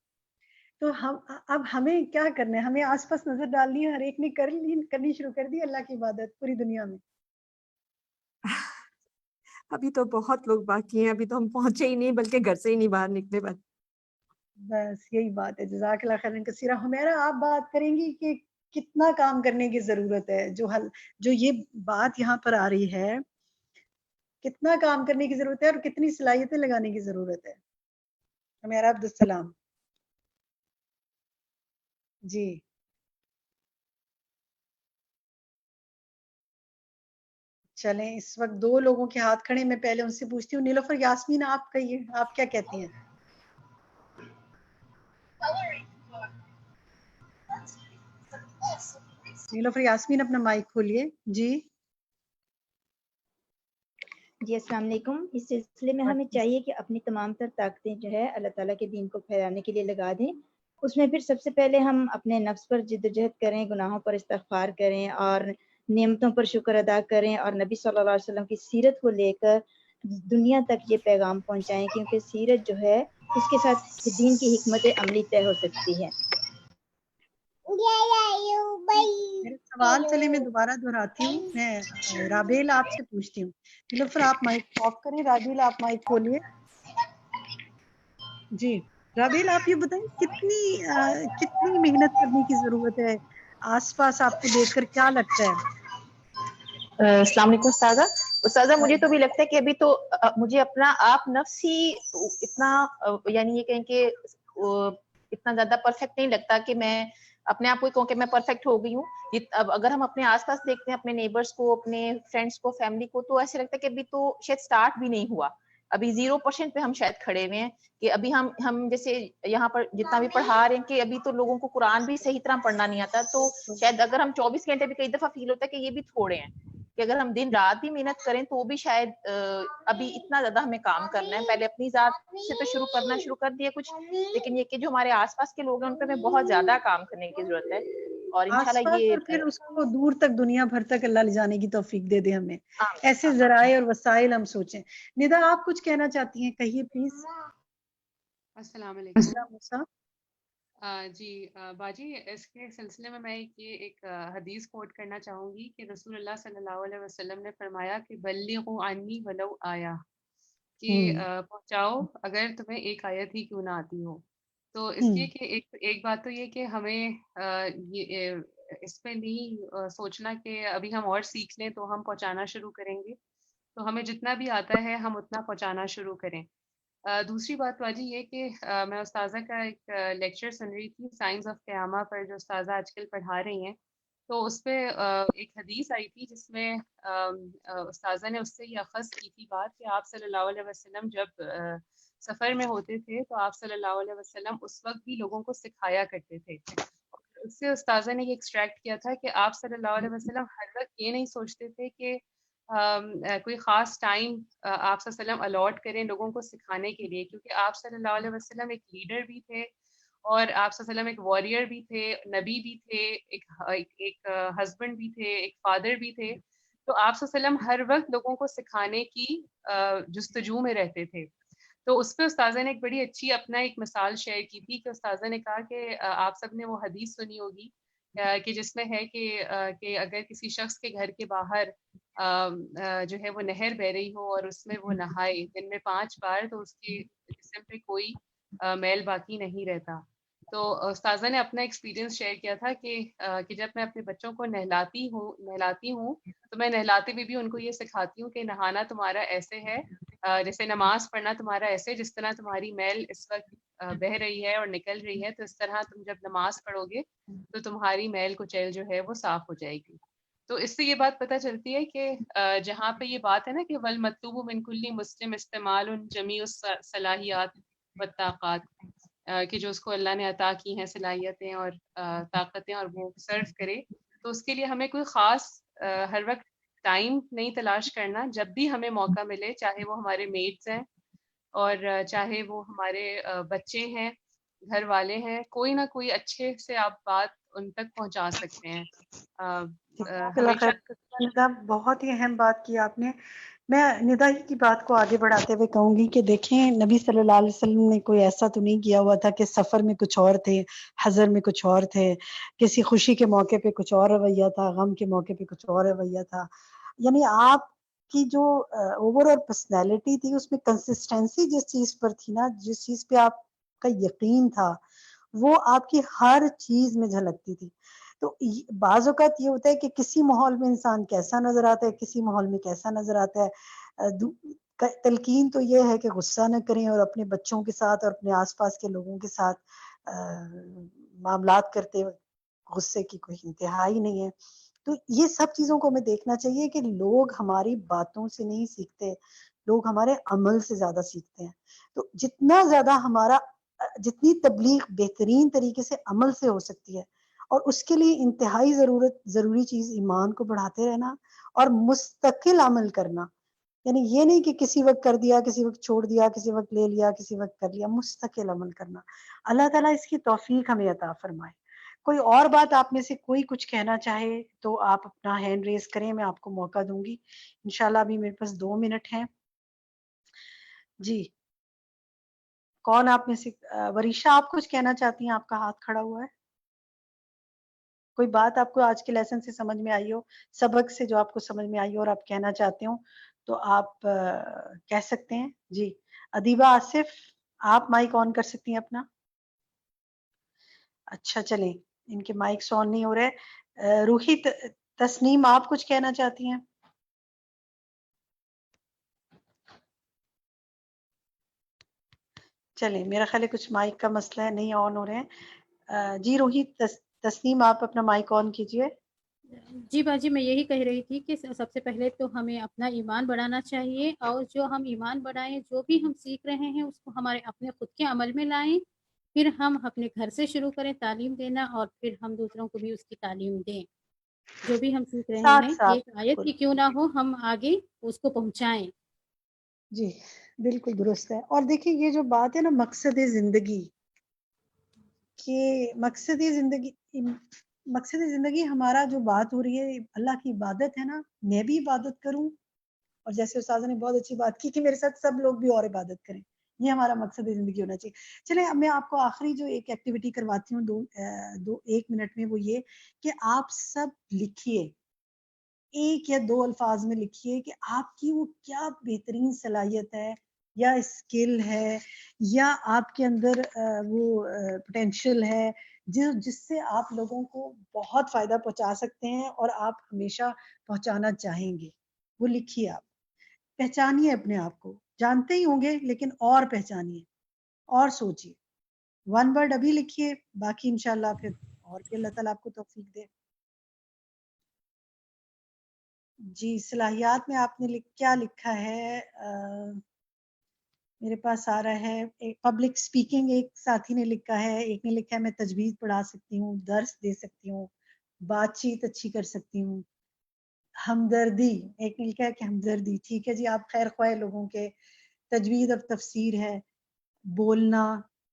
تو ہم اب ہمیں کیا کرنا ہے؟ ہمیں آس پاس نظر ڈالنی ہے, ہر ایک نے کرنی شروع کر دی اللہ کی عبادت پوری دنیا میں. ابھی تو بہت لوگ باقی ہیں, ابھی تو ہم پہنچے ہی نہیں, بلکہ گھر سے ہی نہیں باہر نکلے. بس یہی بات ہے. جزاک اللہ خیرا کثیرا. حمیرہ آپ بات کریں گی کہ کتنا کام کرنے کی ضرورت ہے, جو یہ بات یہاں پر آ رہی ہے, کتنا کام کرنے کی ضرورت ہے اور کتنی صلاحیتیں لگانے کی ضرورت ہے؟ حمیرہ عبدالسلام جی. چلیں, اس وقت دو لوگوں کے ہاتھ کھڑے, میں پہلے ان سے پوچھتی ہوں. نیلوفر یاسمین آپ کہیے, آپ کیا کہتی ہیں؟ نیلوفر یاسمین اپنا مائک کھولیے. جی جی السلام علیکم. اس سلسلے میں ہمیں چاہیے کہ اپنی تمام تر طاقتیں جو ہے اللہ تعالیٰ کے دین کو پھیلانے کے لیے لگا دیں. اس میں پھر سب سے پہلے ہم اپنے نفس پر جدوجہد کریں, گناہوں پر استغفار کریں اور نعمتوں پر شکر ادا کریں, اور نبی صلی اللہ علیہ وسلم کی سیرت کو لے کر دنیا تک یہ پیغام پہنچائیں, کیونکہ سیرت جو ہے اس کے ساتھ دین کی حکمت عملی طے ہو سکتی ہے. میرا سوال چلے میں دوبارہ دہراتی ہوں. میں رابیل آپ سے پوچھتی ہوں. نیلوفر آپ مائک آف کریں, رابیل آپ مائک کھولیے. جی رابیل آپ یہ بتائیں کتنی محنت کرنے کی ضرورت ہے؟ آس پاس آپ کو دیکھ کر کیا لگتا ہے؟ السلام علیکم استاذہ. مجھے تو بھی لگتا ہے کہ ابھی تو مجھے اپنا آپ نفس ہی اتنا, یعنی یہ کہیں کہ اتنا زیادہ پرفیکٹ نہیں لگتا کہ میں اپنے آپ کو کہوں کہ میں پرفیکٹ ہو گئی ہوں. اب اگر ہم اپنے آس پاس دیکھتے ہیں, اپنے نیبرس کو, اپنے فرینڈس کو, فیملی کو, تو ایسے لگتا ہے کہ ابھی تو شاید سٹارٹ بھی نہیں ہوا, ابھی 0% پہ ہم شاید کھڑے ہوئے ہیں. کہ ابھی ہم جیسے یہاں پر جتنا بھی پڑھا رہے ہیں کہ ابھی تو لوگوں کو قرآن بھی صحیح طرح پڑھنا نہیں آتا. تو شاید اگر ہم 24 گھنٹے بھی کئی دفعہ فیل ہوتا ہے کہ یہ بھی تھوڑے ہیں, کہ اگر ہم دن رات بھی محنت کریں تو بھی شاید ابھی اتنا زیادہ ہمیں کام کرنا ہے. پہلے اپنی ذات سے تو شروع کر دیا کچھ, لیکن یہ کہ جو ہمارے آس پاس کے لوگ ہیں ان پہ ہمیں بہت زیادہ کام کرنے کی ضرورت ہے. اور انشاءاللہ یہ اور پھر اس کو دور تک, دنیا بھر تک اللہ لے جانے کی توفیق دے دے ہمیں. ایسے ذرائع اور وسائل ہم سوچیں. ندا آپ کچھ کہنا چاہتی ہیں, کہیے پلیز. السلام علیکم. السلام. جی باجی, اس کے سلسلے میں ایک حدیث کوٹ کرنا چاہوں گی کہ رسول اللہ صلی اللہ علیہ وسلم نے فرمایا کہ بلغوا عنی ولو آیا, کہ پہنچاؤ اگر تمہیں ایک آیت ہی کیوں نہ آتی ہو. تو اس لیے کہ ایک بات تو یہ کہ ہمیں اس پہ نہیں سوچنا کہ ابھی ہم اور سیکھ لیں تو ہم پہنچانا شروع کریں گے. تو ہمیں جتنا بھی آتا ہے ہم اتنا پہنچانا شروع کریں. دوسری بات باجی یہ کہ میں استاذہ کا ایک لیکچر سن رہی تھی سائنس آف قیامہ پر, جو استاذہ آج کل پڑھا رہی ہیں. تو اس پہ ایک حدیث آئی تھی جس میں استاذہ نے اس سے یہ اخذ کی تھی بات کہ آپ صلی اللہ علیہ وسلم جب سفر میں ہوتے تھے تو آپ صلی اللہ علیہ وسلم اس وقت بھی لوگوں کو سکھایا کرتے تھے. اس سے استاذہ نے یہ ایکسٹریکٹ کیا تھا کہ آپ صلی اللہ علیہ وسلم ہر وقت یہ نہیں سوچتے تھے کہ کوئی خاص ٹائم آپ صلی اللہ علیہ وسلم الاٹ کریں لوگوں کو سکھانے کے لیے, کیونکہ آپ صلی اللہ علیہ وسلم ایک لیڈر بھی تھے اور آپ صلی اللہ علیہ وسلم ایک واریر بھی تھے, نبی بھی تھے, ایک ہسبینڈ بھی تھے, ایک فادر بھی تھے. تو آپ صلی اللہ علیہ وسلم ہر وقت لوگوں کو سکھانے کی جستجو میں رہتے تھے. تو اس پہ استاذہ نے ایک بڑی اچھی اپنا ایک مثال شیئر کی تھی کہ استاذہ نے کہا کہ آپ سب نے وہ حدیث سنی ہوگی کہ جس میں ہے کہ اگر کسی شخص کے گھر کے باہر جو ہے وہ نہر بہ رہی ہو اور اس میں وہ نہائے دن میں 5 بار تو اس کے جسم پہ کوئی میل باقی نہیں رہتا. تو استاذہ نے اپنا ایکسپیرینس شیئر کیا تھا کہ جب میں اپنے بچوں کو نہلاتی ہوں تو میں نہلاتے ہوئے بھی ان کو یہ سکھاتی ہوں کہ نہانا تمہارا ایسے ہے جیسے نماز پڑھنا تمہارا ایسے جس طرح تمہاری میل اس وقت بہ رہی ہے اور نکل رہی ہے, تو اس طرح تم جب نماز پڑھو گے تو تمہاری میل کچیل جو ہے وہ صاف ہو جائے گی. تو اس سے یہ بات پتہ چلتی ہے کہ جہاں پہ یہ بات ہے نا کہ والمطلوب من کل مسلم استعمال جمیع الصلاحیات والطاقات, کہ جو اس کو اللہ نے عطا کی ہیں صلاحیتیں اور طاقتیں اور وہ صرف کرے, تو اس کے لیے ہمیں کوئی خاص ہر وقت ٹائم نہیں تلاش کرنا. جب بھی ہمیں موقع ملے, چاہے وہ ہمارے میٹس ہیں اور چاہے وہ ہمارے بچے ہیں, گھر والے ہیں, کوئی نہ کوئی اچھے سے آپ بات ان تک پہنچا سکتے ہیں. ندا بہت ہی اہم بات کی آپ نے. میں ندا کی بات کو آگے بڑھاتے ہوئے کہوں گی کہ دیکھیں نبی صلی اللہ علیہ وسلم نے کوئی ایسا تو نہیں کیا ہوا تھا کہ سفر میں کچھ اور تھے, حضر میں کچھ اور تھے, کسی خوشی کے موقع پہ کچھ اور رویہ تھا, غم کے موقع پہ کچھ اور رویہ تھا. یعنی آپ کی جو اوور آل پرسنالٹی تھی اس میں کنسسٹنسی جس چیز پر تھی نا, جس چیز پہ آپ کا یقین تھا, وہ آپ کی ہر چیز میں جھلکتی تھی. تو بعض اوقات یہ ہوتا ہے کہ کسی ماحول میں انسان کیسا نظر آتا ہے, کسی ماحول میں کیسا نظر آتا ہے. تلقین تو یہ ہے کہ غصہ نہ کریں اور اپنے بچوں کے ساتھ اور اپنے آس پاس کے لوگوں کے ساتھ معاملات کرتے غصے کی کوئی انتہا ہی نہیں ہے. تو یہ سب چیزوں کو ہمیں دیکھنا چاہیے کہ لوگ ہماری باتوں سے نہیں سیکھتے, لوگ ہمارے عمل سے زیادہ سیکھتے ہیں. تو جتنا زیادہ جتنی تبلیغ بہترین طریقے سے عمل سے ہو سکتی ہے, اور اس کے لیے انتہائی ضروری چیز ایمان کو بڑھاتے رہنا اور مستقل عمل کرنا. یعنی یہ نہیں کہ کسی وقت کر دیا, کسی وقت چھوڑ دیا, کسی وقت لے لیا, کسی وقت کر لیا, مستقل عمل کرنا. اللہ تعالیٰ اس کی توفیق ہمیں عطا فرمائے. کوئی اور بات آپ میں سے کوئی کچھ کہنا چاہے تو آپ اپنا ہینڈ ریز کریں, میں آپ کو موقع دوں گی. انشاءاللہ ابھی میرے پاس 2 منٹ ہیں. جی کون آپ میں سے؟ وریشہ آپ کچھ کہنا چاہتی ہیں, آپ کا ہاتھ کھڑا ہوا ہے. کوئی بات آپ کو آج کے لیسن سے سمجھ میں آئی ہو, سبق سے جو آپ کو سمجھ میں آئی ہو اور آپ کہنا چاہتے ہو تو آپ کہہ سکتے ہیں. جی ادیبہ آصف, آپ مائک آن کر سکتی ہیں اپنا. اچھا چلیں, ان کے مائکس آن نہیں ہو رہے. روحی تسنیم, آپ کچھ کہنا چاہتی ہیں؟ چلیں میرا خیال ہے کچھ مائک کا مسئلہ ہے, نہیں آن ہو رہے ہیں. جی روحی تسنیم, آپ اپنا مائک آن کیجئے. جی باجی, میں یہی کہہ رہی تھی کہ سب سے پہلے تو ہمیں اپنا ایمان بڑھانا چاہیے, اور جو ہم ایمان بڑھائیں, جو بھی ہم سیکھ رہے ہیں اس کو ہمارے اپنے خود کے عمل میں لائیں. پھر ہم اپنے گھر سے شروع کریں تعلیم دینا, اور پھر ہم دوسروں کو بھی اس کی تعلیم دیں. جو بھی ہم سیکھ رہے ہیں, ایک آیت ہی کیوں نہ ہو, ہم آگے اس کو پہنچائیں. جی بالکل درست ہے. اور دیکھیں یہ جو بات ہے نا مقصد زندگی, کہ مقصد زندگی ہمارا جو بات ہو رہی ہے اللہ کی عبادت ہے نا, میں بھی عبادت کروں, اور جیسے استاذہ نے بہت اچھی بات کی کہ میرے ساتھ سب لوگ بھی اور عبادت کریں, یہ ہمارا مقصد زندگی ہونا چاہیے. چلیں اب میں آپ کو آخری جو ایک ایکٹیویٹی کرواتی ہوں 1 منٹ میں, وہ یہ کہ آپ سب لکھیے, 1 یا 2 الفاظ میں لکھیے کہ آپ کی وہ کیا بہترین صلاحیت ہے یا اسکل ہے یا آپ کے اندر وہ پوٹینشیل ہے جس سے آپ لوگوں کو بہت فائدہ پہنچا سکتے ہیں اور آپ ہمیشہ پہنچانا چاہیں گے. وہ لکھیے, آپ پہچانیے اپنے آپ کو, جانتے ہی ہوں گے لیکن اور پہچانیے اور سوچیے. 1 ورڈ ابھی لکھیے, باقی انشاءاللہ پھر اور بھی اللہ تعالیٰ آپ کو توفیق دے. جی صلاحیات میں آپ نے کیا لکھا ہے؟ میرے پاس آ رہا ہے ایک پبلک سپیکنگ, ایک ساتھی نے لکھا ہے, ایک نے لکھا ہے میں تجوید پڑھا سکتی ہوں, درس دے سکتی ہوں, بات چیت اچھی کر سکتی ہوں. ہمدردی, ایک نے لکھا ہے کہ ہمدردی, ٹھیک ہے جی, آپ خیر خواہ لوگوں کے. تجوید اور تفسیر ہے, بولنا,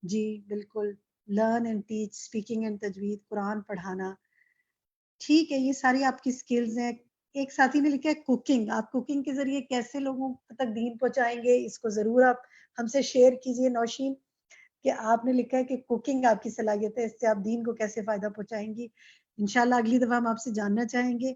جی بالکل, learn and teach, speaking and تجوید, قرآن پڑھانا, ٹھیک ہے, یہ ساری آپ کی سکلز ہیں. ایک ساتھی نے لکھا ہے کوکنگ، آپ کوکنگ کے ذریعے کیسے لوگوں تک دین پہنچائیں گے، اس کو ضرور آپ ہم سے شیئر کیجئے نوشین، کہ آپ نے لکھا ہے کہ کوکنگ آپ کی صلاحیت ہے، اس سے آپ دین کو کیسے فائدہ پہنچائیں گی. انشاءاللہ اگلی دفعہ ہم آپ سے جاننا چاہیں گے.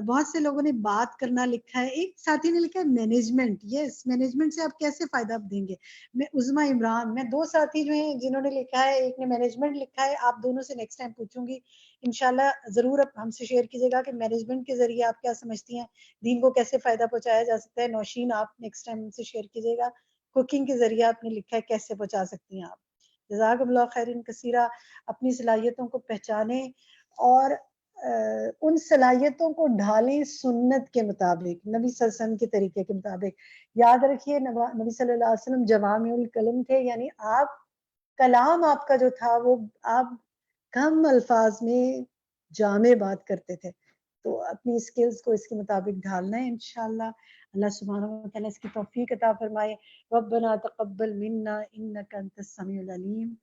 بہت سے لوگوں نے بات کرنا لکھا ہے. ایک ساتھی نے لکھا ہے مینجمنٹ. یس، مینجمنٹ سے آپ کیسے فائدہ دیں گے. میں عظما عمران، میں 2 ساتھی جو ہیں جنہوں نے لکھا ہے، ایک نے مینجمنٹ لکھا ہے، آپ دونوں سے نیکسٹ ٹائم پوچھوں گی انشاءاللہ. ضرور آپ ہم سے شیئر کیجیے گا کہ مینجمنٹ کے ذریعے آپ کیا سمجھتی ہیں دین کو کیسے فائدہ پہنچایا جا سکتا ہے. نوشین آپ نیکسٹ ٹائم ہم سے شیئر کیجیے گا. کوکنگ کے ذریعے آپ نے لکھا ہے کیسے پہنچا سکتی ہیں آپ. جزاک اللہ خیرن کثیرہ. اپنی صلاحیتوں کو پہچانیں اور ان صلاحیتوں کو ڈھالیں سنت کے مطابق، نبی صلی اللہ علیہ وسلم کے طریقے کے مطابق. یاد رکھیے نبی صلی اللہ علیہ وسلم جوامع الکلم تھے، یعنی آپ کلام آپ کا جو تھا وہ آپ کم الفاظ میں جامع بات کرتے تھے. تو اپنی اسکلز کو اس کے مطابق ڈھالنا ہے انشاءاللہ. اللہ سبحانہ و تعالیٰ اس کی توفیق عطا فرمائے. ربنا تقبل منا انک انت السمیع العلیم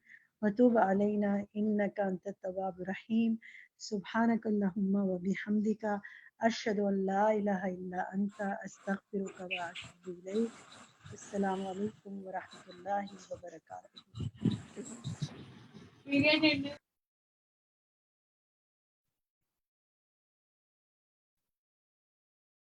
وتوب علینا انک انت التواب الرحیم. سبحانک اللہم و بحمدک اشہد ان لا الہ الا انت استغفرک و اتوب الیک. السلام علیکم ورحمۃ اللہ وبرکاتہ.